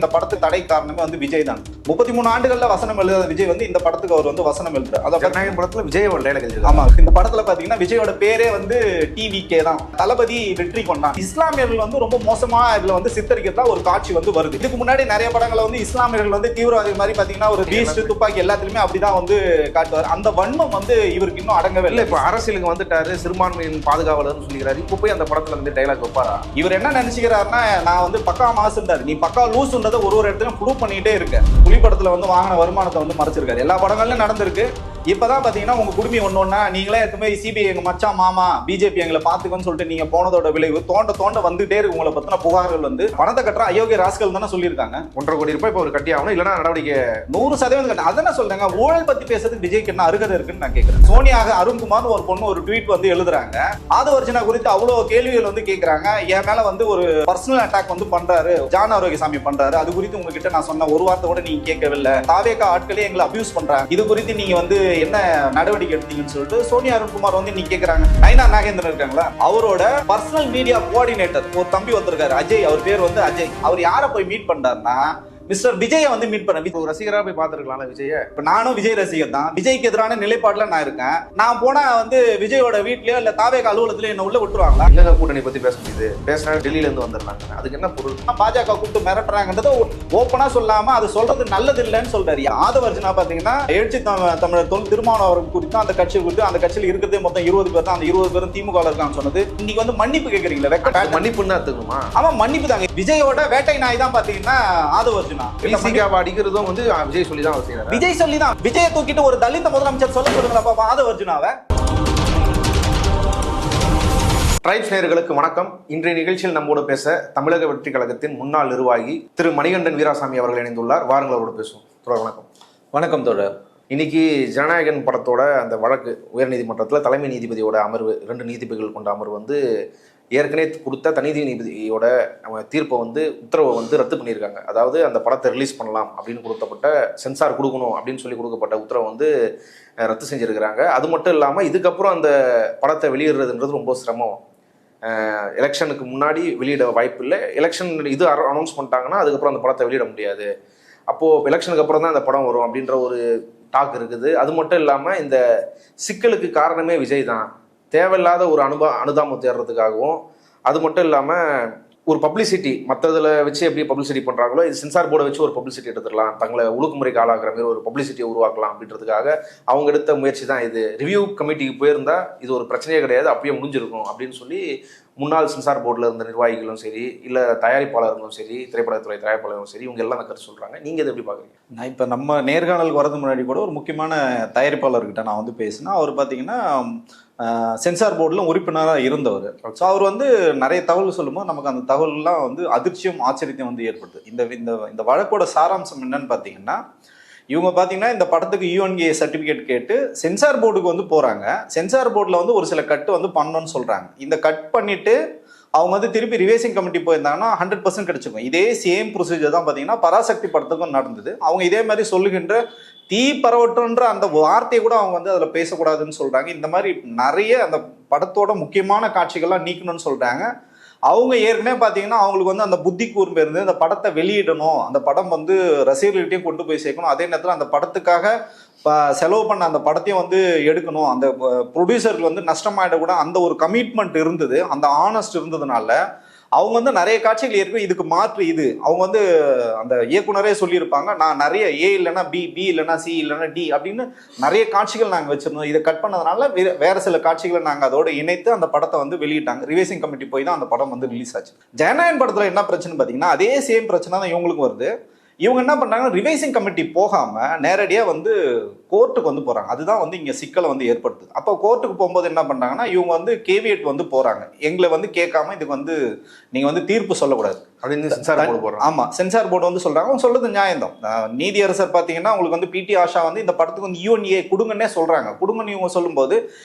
இந்த படத்துக்கு தடை காரணமே வந்து விஜய் தான். 33 ஆண்டுகள்ல வசனம் எழுதாத விஜய் வந்து இந்த படத்துக்கு அவர் வந்து வசனம் எழுதுறாரு. அத ஜனநாயகன் படத்துல விஜய் ஆமா, இந்த படத்துல பாத்தீங்கன்னா விஜயோட பேரே வந்து டிவிகே தான். தளபதி வெற்றி கொண்டான். இஸ்லாமியர்கள் வந்து ரொம்ப மோசமா இதுல வந்து சித்தரிக்கிறதா ஒரு காட்சி வந்து வருது. இதுக்கு முன்னாடி நிறைய படங்களை வந்து இஸ்லாமியர்கள் வந்து தீவிரவாதி மாதிரி பாத்தீங்கன்னா ஒரு பீஸ்ட் துப்பாக்கி எல்லாத்துலயுமே அப்படிதான் வந்து காட்டுவார். அந்த வன்மம் வந்து இவருக்கு இன்னும் அடங்கவே இல்லை. இப்ப அரசியலுக்கு வந்துட்டாரு, சிறுபான்மையின் பாதுகாவலர்னு சொல்லிக்கிறாரு. இப்ப போய் அந்த படத்துல வந்து டைலாக் வைப்பாரா? இவர் என்ன நினைச்சுக்கிறாருன்னா, நான் வந்து பக்கா மாசுன்றாரு, நீ பக்கா லூஸ்ன்றதை ஒரு இடத்துல ப்ரூவ் பண்ணிட்டே இருக்க. புலி படத்துல வந்து வாங்கின வருமானத்தை வந்து மறைச்சிருக்காரு. எல்லா படங்கள்லயும் நடந்திருக்கு. இப்பதான் பாத்தீங்கன்னா உங்க குடும்பி ஒன்னொன்னா நீங்களே எதுவுமே சிபிஐ எங்க மச்சான் மாமா பிஜேபி எங்களை பாத்துக்கன்னு சொல்லிட்டு நீங்க போனதோட விளைவு தோண்ட வந்துட்டே இருக்கு. உங்களை பத்தின புகார்கள் வந்து பணத்தை கட்டுற அயோக்கிய ராஸ்கள் தானே சொல்லியிருக்காங்க. 1.5 கோடி ரூபாய் இப்ப ஒரு கட்டி ஆகணும், இல்லைன்னா நடவடிக்கை 100% கட்ட. அதான் சொல்றாங்க, ஊழல் பத்தி பேசுறதுக்கு விஜய்க்கு என்ன அருகதை இருக்குன்னு நான் கேட்கிறேன். சோனியா அருண்குமார் ஒரு பொண்ணு ஒரு ட்வீட் வந்து எழுதுறாங்க. ஆதவர்ஜனா குறித்து அவ்வளவு கேள்விகள் வந்து கேட்கறாங்க. என் மேல வந்து ஒரு பர்சனல் அட்டாக் வந்து பண்றாரு, ஜான் ஆரோக்கியசாமி பண்றாரு. அது குறித்து உங்ககிட்ட நான் சொன்ன ஒரு வார்த்தை கூட நீங்க கேட்கவில்லை. தாவேகா ஆட்களே எங்களை அபியூஸ் பண்றாங்க. இது குறித்து நீங்க வந்து என்ன நடவடிக்கை எடுத்தீங்கன்னு சொல்லிட்டு சோனியா அருண்குமார் வந்து நீ கேட்கறாங்க. நயனா நாகேந்திரன் இருக்காங்களா, அவரோட பர்சனல் மீடியா கோஆர்டினேட்டர் ஒரு தம்பி வந்திருக்காரு, அஜய். அவர் பேர் வந்து அஜய். அவர் யாரை போய் மீட் பண்றாருன்னா மிஸ்டர் விஜயை வந்து மீட் பண்ண. ரசிகரா போய் பார்த்துருக்கலாம் விஜய. இப்ப நானும் விஜய் ரசிகர் தான். விஜய்க்கு எதிரான நிலைப்பாடுல நான் இருக்கேன். நான் போனா வந்து விஜயோட வீட்லயோ இல்ல தாவேக அலுவலகத்துல என்ன உள்ள விட்டுருவாங்களா? எங்க கூட்டணி பத்தி பேச முடியுது? பேசினா டெல்லியில இருந்து வந்துடுறாங்க. அதுக்கு என்ன பொருள்? பாஜக கூப்பிட்டு மிரட்டுறாங்கன்றத ஓப்பனா சொல்லாம அது சொல்றது நல்லது இல்லைன்னு சொல்றாரு. ஆதவர்ஜனா பாத்தீங்கன்னா எழுச்சி தமிழர் திருமாவளவன் அவர்கள் குறித்து அந்த கட்சி குறித்து அந்த கட்சியில் இருக்கிறதே மொத்தம் 20 பேர் தான். அந்த 20 பேரும் திமுக இருக்கான்னு சொன்னது. இன்னைக்கு வந்து மன்னிப்பு கேட்கறீங்களா? மன்னிப்புன்னு எடுத்துக்கணுமா? ஆமா, மன்னிப்பு தாங்க. விஜயோட வேட்டை நாய் தான் பாத்தீங்கன்னா ஆதவர்ஜனா. அடிக்கிறதும் வந்து விஜய் சொல்லி தான் செய்யறாரு. விஜய் சொல்லி தான். விஜயை தூக்கிட்டு ஒரு தலித் முதலமைச்சர் சொல்ல சொல்லுங்களா பாப்பா ஆதவர்ஜனாவை. ட்ரைப்ஸ் நேயர்களுக்கு வணக்கம். இன்றைய நிகழ்ச்சியில் நம்மோடு பேச தமிழக வெற்றி கழகத்தின் முன்னாள் நிர்வாகி திரு மணிகண்டன் வீராசாமி அவர்கள் இணைந்துள்ளார். வாருங்கள், அவரோடு பேசுவோம். வணக்கம். வணக்கம் தோழர். இன்னைக்கு ஜனநாயகன் படத்தோட அந்த வழக்கு உயர்நீதிமன்றத்தில் தலைமை நீதிபதியோட அமர்வு, 2 நீதிபதிகள் கொண்ட அமர்வு வந்து ஏற்கனவே கொடுத்த தனி நீதிபதியோட தீர்ப்பை வந்து உத்தரவை வந்து ரத்து பண்ணியிருக்காங்க. அதாவது அந்த படத்தை ரிலீஸ் பண்ணலாம் அப்படின்னு கொடுக்கப்பட்ட சென்சார் கொடுக்கணும் அப்படின்னு சொல்லி கொடுக்கப்பட்ட உத்தரவை வந்து ரத்து செஞ்சுருக்கிறாங்க. அது மட்டும் இல்லாமல் இதுக்கப்புறம் அந்த படத்தை வெளியிடுறதுன்றது ரொம்ப சிரமம். எலெக்ஷனுக்கு முன்னாடி வெளியிட வாய்ப்பு இல்லை. எலெக்ஷன் இது அனௌன்ஸ் பண்ணிட்டாங்கன்னா அதுக்கப்புறம் அந்த படத்தை வெளியிட முடியாது. அப்போது எலெக்ஷனுக்கு அப்புறம் தான் அந்த படம் வரும் அப்படின்ற ஒரு டாக் இருக்குது. அது மட்டும் இல்லாமல் இந்த சிக்கலுக்கு காரணமே விஜய் தான். தேவையில்லாத ஒரு அனுதாபம் தேடுறதுக்காகவும், அது மட்டும் இல்லாமல் ஒரு பப்ளிசிட்டி மற்றதில் வச்சு எப்படி பப்ளிசிட்டி பண்ணுறாங்களோ இது சென்சார் போர்டை வச்சு ஒரு பப்ளிசிட்டி எடுத்துடலாம், தங்களை ஒழுங்குமுறைக்கு ஆளாகிற மாதிரி ஒரு பப்ளிசிட்டியை உருவாக்கலாம் அப்படின்றதுக்காக அவங்க எடுத்த முயற்சி தான் இது. ரிவ்யூ கமிட்டிக்கு போயிருந்தா இது ஒரு பிரச்சனையே கிடையாது, அப்பயே முடிஞ்சிருக்கும் அப்படின்னு சொல்லி முன்னாள் சென்சார் போர்டில் இருந்த நிர்வாகிகளும் சரி, இல்லை தயாரிப்பாளர்களும் சரி, திரைப்படத்துறை தயாரிப்பாளர்களும் சரி, இவங்க எல்லாம் கருத்து சொல்கிறாங்க. நீங்கள் இதை எப்படி பார்க்குறீங்க? நான் இப்போ நம்ம நேர்காணலுக்கு வரது முன்னாடி கூட ஒரு முக்கியமான தயாரிப்பாளர்கிட்ட நான் வந்து பேசினேன். அவர் பார்த்தீங்கன்னா சென்சார் போர்டில் உறுப்பினராக இருந்தவர். ஸோ அவர் வந்து நிறைய தகவல் சொல்லும்போது நமக்கு அந்த தகவல்லாம் வந்து அதிர்ச்சியும் ஆச்சரியத்தையும் வந்து ஏற்படுது. இந்த வழக்கோட சாராம்சம் என்னன்னு பார்த்தீங்கன்னா, இவங்க பார்த்தீங்கன்னா இந்த படத்துக்கு UNA சர்டிஃபிகேட் கேட்டு சென்சார் போர்டுக்கு வந்து போகிறாங்க. சென்சார் போர்டில் வந்து ஒரு சில கட்டு வந்து பண்ணணும்னு சொல்கிறாங்க. இந்த கட் பண்ணிவிட்டு அவங்க வந்து திருப்பி ரிவைசிங் கமிட்டி போயிருந்தாங்கன்னா 100% கிடைச்சிருக்கும். இதே சேம் ப்ரொசீஜர் தான் பார்த்தீங்கன்னா பராசக்தி படத்துக்கும் நடந்தது. அவங்க இதே மாதிரி சொல்லுகின்ற தீ பரவட்டுன்ற அந்த வார்த்தையை கூட அவங்க வந்து அதில் பேசக்கூடாதுன்னு சொல்கிறாங்க. இந்த மாதிரி நிறைய அந்த படத்தோட முக்கியமான காட்சிகள்லாம் நீக்கணும்னு சொல்கிறாங்க. அவங்க ஏற்கனவே பார்த்தீங்கன்னா அவங்களுக்கு வந்து அந்த புத்தி கூர்மை இருந்து அந்த படத்தை வெளியிடணும், அந்த படம் வந்து ரசிகர்கள்கிட்டையும் கொண்டு போய் சேர்க்கணும், அதே நேரத்தில் அந்த படத்துக்காக செலவு பண்ண அந்த படத்தையும் வந்து எடுக்கணும், அந்த ப்ரொடியூசருக்கு வந்து நஷ்டமாயிடக்கூட அந்த ஒரு கமிட்மெண்ட் இருந்தது, அந்த ஆனஸ்ட் இருந்ததுனால அவங்க வந்து நிறைய காட்சிகள் ஏற்கனவே இதுக்கு மாற்று இது அவங்க வந்து அந்த இயக்குனரே சொல்லியிருப்பாங்க, நான் நிறைய A இல்லைன்னா B, B இல்லைன்னா C இல்லைன்னா D அப்படின்னு நிறைய காட்சிகள் நாங்கள் வச்சிருந்தோம். இதை கட் பண்ணதுனால வேற சில காட்சிகளை நாங்கள் அதோட இணைத்து அந்த படத்தை வந்து வெளியிட்டாங்க. ரிவைசிங் கமிட்டி போய் தான் அந்த படம் வந்து ரிலீஸ் ஆச்சு. ஜனநாயகன் படத்தில் என்ன பிரச்சனை பார்த்தீங்கன்னா அதே சேம் பிரச்சனை தான் இவங்களுக்கு வருது. இவங்க என்ன பண்ணாங்கன்னா ரிவைசிங் கமிட்டி போகாமல் நேரடியாக வந்து கோர்ட்டுக்கு வந்து போகிறாங்க. அதுதான் வந்து இங்கே சிக்கலை வந்து ஏற்படுத்துது. அப்போ கோர்ட்டுக்கு போகும்போது என்ன பண்ணுறாங்கன்னா இவங்க வந்து கேவியட் வந்து போகிறாங்க, எங்களை வந்து கேட்காம இதுக்கு வந்து நீங்கள் வந்து தீர்ப்பு சொல்லக்கூடாது அப்படின்னு சென்சார் போர்டு போடுறாங்க. ஆமாம், சென்சார் போர்டு வந்து சொல்கிறாங்க. அவங்க சொல்கிறது நியாயம்தான். நீதியரசர் பார்த்தீங்கன்னா உங்களுக்கு வந்து PT ஆஷா வந்து இந்த படத்துக்கு வந்து UNA கொடுங்கன்னே சொல்கிறாங்க. கொடுங்கன்னு இவங்க சொல்லும்போது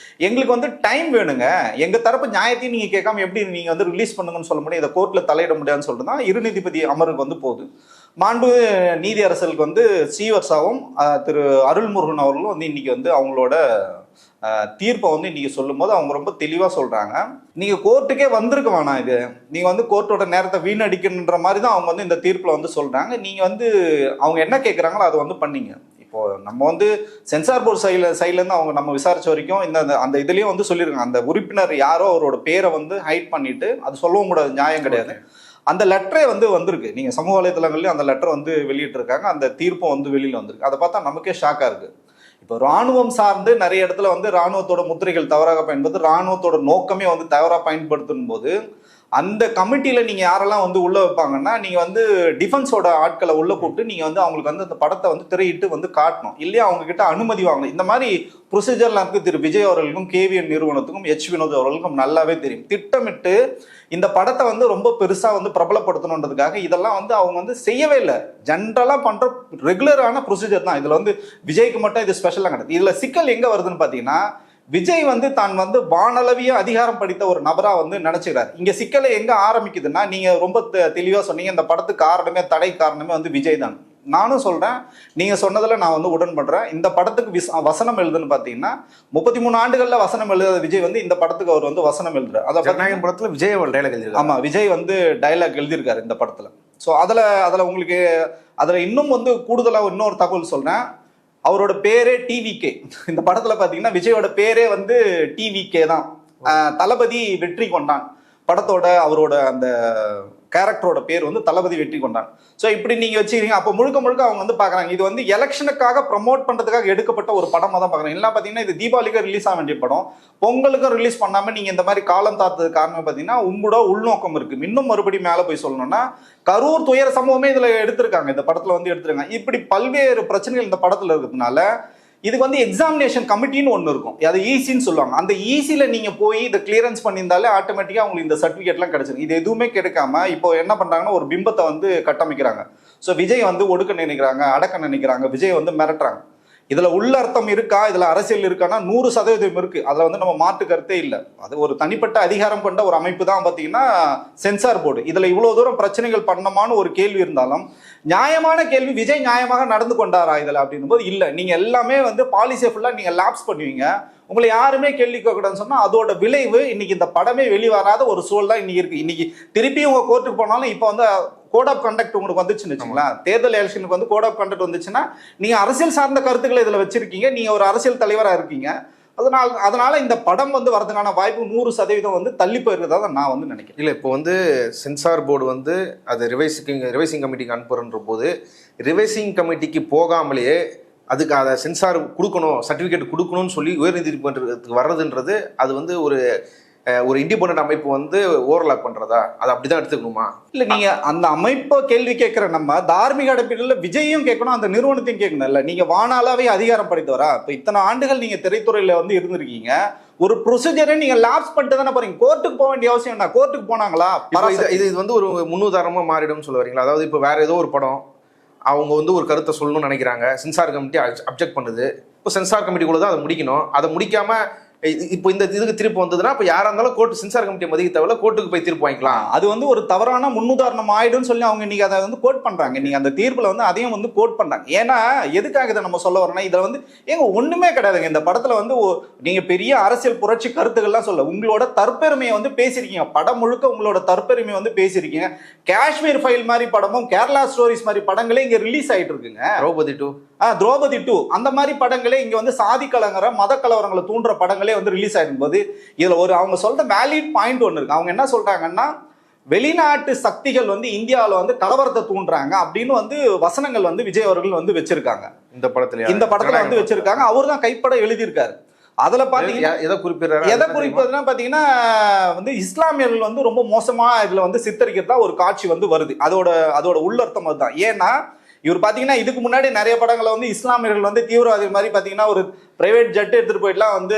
எங்களுக்கு வந்து டைம் வேணுங்க, எங்கள் தரப்பு நியாயத்தையும் நீங்கள் கேட்காம எப்படி நீங்கள் வந்து ரிலீஸ் பண்ணுங்கன்னு சொல்ல முடியும், இதை கோர்ட்டில் தலையிட முடியாதுன்னு சொல்லிட்டு தான் 2 நீதிபதி அமர்வுக்கு வந்து போகுது. மாண்பு நீதியரசருக்கு வந்து ஸ்ரீவர்ஷாவும் திரு அருள்முருகன் அவர்களும் வந்து இன்னைக்கு வந்து அவங்களோட தீர்ப்பை வந்து இன்னைக்கு சொல்லும் போது அவங்க ரொம்ப தெளிவாக சொல்றாங்க, நீங்க கோர்ட்டுக்கே வந்திருக்க வேணாம், இது நீங்க வந்து கோர்ட்டோட நேரத்தை வீணடிக்கணுன்ற மாதிரி தான் அவங்க வந்து இந்த தீர்ப்புல வந்து சொல்றாங்க. நீங்க வந்து அவங்க என்ன கேட்குறாங்களோ அதை வந்து பண்ணீங்க. இப்போ நம்ம வந்து சென்சார் போர்டு சைட்லேருந்து அவங்க நம்ம விசாரிச்ச வரைக்கும் அந்த இதுலேயும் வந்து சொல்லியிருக்காங்க, அந்த உறுப்பினர் யாரோ அவரோட பேரை வந்து ஹைட் பண்ணிட்டு அது சொல்லவும் கூடாது, நியாயம் கிடையாது. அந்த லெட்டரே வந்து வந்திருக்கு, நீங்க சமூக வலைதளங்கள்லயும் அந்த லெட்டர் வந்து வெளியிட்டு இருக்காங்க, அந்த தீர்ப்பும் வந்து வெளியில வந்திருக்கு. அதை பார்த்தா நமக்கே ஷாக்கா இருக்கு. இப்போ ராணுவம் சார்ந்து நிறைய இடத்துல வந்து ராணுவத்தோட முத்திரைகள் தவறாக பயன்படுத்து, ராணுவத்தோட நோக்கமே வந்து தவறாக பயன்படுத்தும் போது அந்த கமிட்டியில நீங்க யாரெல்லாம் வந்து உள்ள வைப்பாங்கன்னா, நீங்க வந்து டிஃபென்ஸோட ஆட்களை உள்ள கூப்பிட்டு நீங்க வந்து அவங்களுக்கு வந்து அந்த படத்தை வந்து திரையிட்டு வந்து காட்டணும், இல்லையா அவங்க கிட்ட அனுமதி வாங்கணும். இந்த மாதிரி ப்ரொசீஜர்லாம் இருக்கு. திரு விஜய் அவர்களுக்கும் கேவிஎன் நிறுவனத்துக்கும் எச் வினோத் அவர்களுக்கும் நல்லாவே தெரியும். திட்டமிட்டு இந்த படத்தை வந்து ரொம்ப பெருசா வந்து பிரபலப்படுத்தணுன்றதுக்காக இதெல்லாம் வந்து அவங்க வந்து செய்யவே இல்லை. ஜென்ரலா பண்ற ரெகுலரான ப்ரொசீஜர் தான். இதுல வந்து விஜய்க்கு மட்டும் இது ஸ்பெஷலா கிடையாது. இதுல சிக்கல் எங்க வருதுன்னு பாத்தீங்கன்னா, விஜய் வந்து தான் வந்து வானளவிய அதிகாரம் படித்த ஒரு நபரா வந்து நினைச்சுக்கிறார். இங்க சிக்கலை எங்க ஆரம்பிக்குதுன்னா, நீங்க ரொம்ப தெளிவா சொன்னீங்க, இந்த படத்துக்கு காரணமே தடை காரணமே வந்து விஜய் தான். நானும் சொல்றேன், நீங்க சொன்னதுல நான் வந்து உடன்படுறேன். இந்த படத்துக்கு வசனம் எழுதுன்னு பாத்தீங்கன்னா 33 ஆண்டுகள்ல வசனம் எழுத விஜய் வந்து இந்த படத்துக்கு அவர் வந்து வசனம் எழுதுறாரு. அத ஜனநாயகம் படத்துல விஜய் டைலாக் எழுதிருக்காரு. ஆமா, விஜய் வந்து டைலாக் எழுதியிருக்காரு இந்த படத்துல. ஸோ அதுல உங்களுக்கு அதுல இன்னும் வந்து கூடுதலா இன்னொரு தகவல் சொல்றேன். அவரோட பேரே டிவிகே. இந்த படத்துல பாத்தீங்கன்னா விஜயோட பேரே வந்து டிவிகே தான். தளபதி வெற்றி கொண்டான் படத்தோட அவரோட அந்த கேரக்டரோட பேர் வந்து தளபதி வெற்றி கொண்டான். ஸோ இப்படி நீங்க வச்சுக்கிறீங்க. அப்போ முழுக்க முழுக்க அவங்க வந்து பாக்குறாங்க இது வந்து எலெக்ஷனுக்காக ப்ரமோட் பண்றதுக்காக எடுக்கப்பட்ட ஒரு படமா தான் பாக்குறாங்க. எல்லாம் பாத்தீங்கன்னா இது தீபாவளிக்கு ரிலீஸ் ஆக வேண்டிய படம், பொங்கலுக்கும் ரிலீஸ் பண்ணாம நீங்க இந்த மாதிரி காலம் தாத்ததுக்கு காரணம் பாத்தீங்கன்னா உங்களோட உள்நோக்கம் இருக்கு. இன்னும் மறுபடியும் மேல போய் சொல்லணும்னா, கரூர் துயர சம்பவமே இதுல எடுத்திருக்காங்க, இந்த படத்துல வந்து எடுத்திருக்காங்க. இப்படி பல்வேறு பிரச்சனைகள் இந்த படத்துல இருக்கிறதுனால இதுக்கு வந்து எக்ஸாமினேஷன் கமிட்டின்னு ஒன்று இருக்கும், அது ஈசின்னு சொல்லுவாங்க. அந்த ஈசியில நீங்க போய் இதை கிளியரன்ஸ் பண்ணியிருந்தாலே ஆட்டோமேட்டிக்கா உங்களுக்கு இந்த சர்டிஃபிகேட்லாம் கிடைச்சிருக்கு. இது எதுவுமே கிடைக்காம இப்போ என்ன பண்றாங்கன்னா, ஒரு பிம்பத்தை வந்து கட்டமைக்கிறாங்க. ஸோ விஜய் வந்து ஒடுக்க நினைக்கிறாங்க, அடக்க நினைக்கிறாங்க, விஜய் வந்து மிரட்டுறாங்க. இதுல உள்ள அர்த்தம் இருக்கா, இதுல அரசியல் இருக்கான்னா 100% இருக்கு. அதுல வந்து நம்ம மாற்று கருத்தே இல்லை. அது ஒரு தனிப்பட்ட அதிகாரம் கொண்ட ஒரு அமைப்பு தான் பாத்தீங்கன்னா சென்சார் போர்டு. இதுல இவ்வளவு தூரம் பிரச்சனைகள் பண்ணமான ஒரு கேள்வி இருந்தாலும் நியாயமான கேள்வி, விஜய் நியாயமாக நடந்து கொண்டாரா இதுல அப்படின்னும் போது இல்ல. நீங்க எல்லாமே வந்து பாலிசியை ஃபுல்லா நீங்க லாப்ஸ் பண்ணுவீங்க, உங்களை யாருமே கேள்வி கேட்கக்கூடாதுன்னு சொன்னா அதோட விளைவு இன்னைக்கு இந்த படமே வெளிவராத ஒரு சூழல் தான் இன்னைக்கு இருக்கு. இன்னைக்கு திருப்பி உங்க கோர்ட்டுக்கு போனாலும் இப்போ வந்து கோட் ஆஃப் கண்டக்ட் உங்களுக்கு வந்துச்சுன்னு வச்சுங்களேன், தேர்தல் எலெக்ஷனுக்கு வந்து கோட் ஆஃப் கண்டக்ட் வந்துச்சுன்னா நீங்க அரசியல் சார்ந்த கருத்துக்களை இதுல வச்சிருக்கீங்க, நீங்க ஒரு அரசியல் தலைவரா இருக்கீங்க. அதனால இந்த படம் வந்து வரதுக்கான வாய்ப்பு 100% வந்து தள்ளி போயிருக்கிறதா தான் நான் வந்து நினைக்கிறேன். இல்லை, இப்போ வந்து சென்சார் போர்டு வந்து அது ரிவைசிங் கமிட்டிக்கு அனுப்புறன்ற போது ரிவைசிங் கமிட்டிக்கு போகாமலேயே அதுக்கு அதை சென்சார் கொடுக்கணும், சர்டிஃபிகேட் கொடுக்கணும்னு சொல்லி உயர்நீதிமன்றத்துக்கு வர்றதுன்றது அது வந்து ஒரு இண்டிபெண்டன்ட் அமைப்பு வந்து ஓவர்லாக் பண்றதா, அது அப்படிதான் எடுத்துக்கணுமா? இல்ல, நீங்க அந்த அமைப்பை கேள்வி கேட்கிற நம்ம தார்மீக அடிப்படையில் விஜயும் கேட்கணும், அந்த நிறுவனத்தையும் கேட்கணும். இல்ல, நீங்க வானாலாவே அதிகாரம் படைத்தவரா? இப்ப இத்தனை ஆண்டுகள் நீங்க திரைத்துறையில வந்து இருந்திருக்கீங்க, ஒரு ப்ரொசீஜரை நீங்க லாப்ஸ் பண்ணிட்டு தானே போறீங்க. கோர்ட்டுக்கு போக வேண்டிய அவசியம் என்ன? கோர்ட்டுக்கு போனாங்களா? இது வந்து ஒரு முன்னுதாரணமா மாறிடும் சொல்ல வரீங்களா? அதாவது இப்போ வேற ஏதோ ஒரு படம் அவங்க வந்து ஒரு கருத்தை சொல்லணும்னு நினைக்கிறாங்க, சென்சார் கமிட்டி அப்ஜெக்ட் பண்ணுது, இப்போ சென்சார் கமிட்டிக்குள்ள தான் அதை முடிக்கணும். அதை முடிக்காம இப்போ இந்த இதுக்கு தீர்ப்பு வந்ததுன்னா இப்போ யாரா இருந்தாலும் கோர்ட்டு சென்சார் கமிட்டியை மதிக்க தேவையில்ல, கோர்ட்டுக்கு போய் தீர்ப்பு வாங்கிக்கலாம். அது வந்து ஒரு தவறான முன்னுதாரணம் ஆயிடும்னு சொல்லி அவங்க இன்னைக்கு அதை வந்து கோட் பண்றாங்க. நீங்க அந்த தீர்ப்புல வந்து அதையும் வந்து கோட் பண்றாங்க. ஏன்னா எதுக்காக இதை நம்ம சொல்ல வரோம்னா, இதுல வந்து ஒண்ணுமே கிடையாதுங்க. இந்த படத்துல வந்து நீங்க பெரிய அரசியல் புரட்சி கருத்துக்கள்லாம் சொல்ல, உங்களோட தற்பெருமையை வந்து பேசியிருக்கீங்க. படம் முழுக்க உங்களோட தற்பெருமையை வந்து பேசியிருக்கீங்க. காஷ்மீர் ஃபைல் மாதிரி படமும் கேரளா ஸ்டோரிஸ் மாதிரி படங்களே இங்க ரிலீஸ் ஆயிட்டு இருக்குங்க. திரௌபதி 2 அந்த மாதிரி படங்களே இங்க வந்து சாதி கலவர மத கலவரங்களை தூண்டுற படங்களே வந்து ரிலீஸ் ஆயிடும் போது இதுல ஒரு அவங்க சொல்ற வேலிட் பாயிண்ட் ஒன்று இருக்கு. அவங்க என்ன சொல்றாங்கன்னா, வெளிநாட்டு சக்திகள் வந்து இந்தியாவில் வந்து கலவரத்தை தூண்டுறாங்க அப்படின்னு வந்து வசனங்கள் வந்து விஜய் அவர்கள் வந்து வச்சிருக்காங்க. இந்த படத்துல வந்து வச்சிருக்காங்க. அவர் தான் கைப்பட எழுதியிருக்காரு. அதுல பாத்தீங்கன்னா எதை குறிப்பிடுறதுன்னா பாத்தீங்கன்னா வந்து இஸ்லாமியர்கள் வந்து ரொம்ப மோசமா இதுல வந்து சித்தரிக்கிறதா ஒரு காட்சி வந்து வருது. அதோட உள்ளர்த்தம் அதுதான். ஏன்னா இவர் பாத்தீங்கன்னா இதுக்கு முன்னாடி நிறைய படங்களை வந்து இஸ்லாமியர்கள் வந்து தீவிரவாதி மாதிரி பாத்தீங்கன்னா ஒரு பிரைவேட் ஜெட் எடுத்துட்டு போயிட்டுலாம் வந்து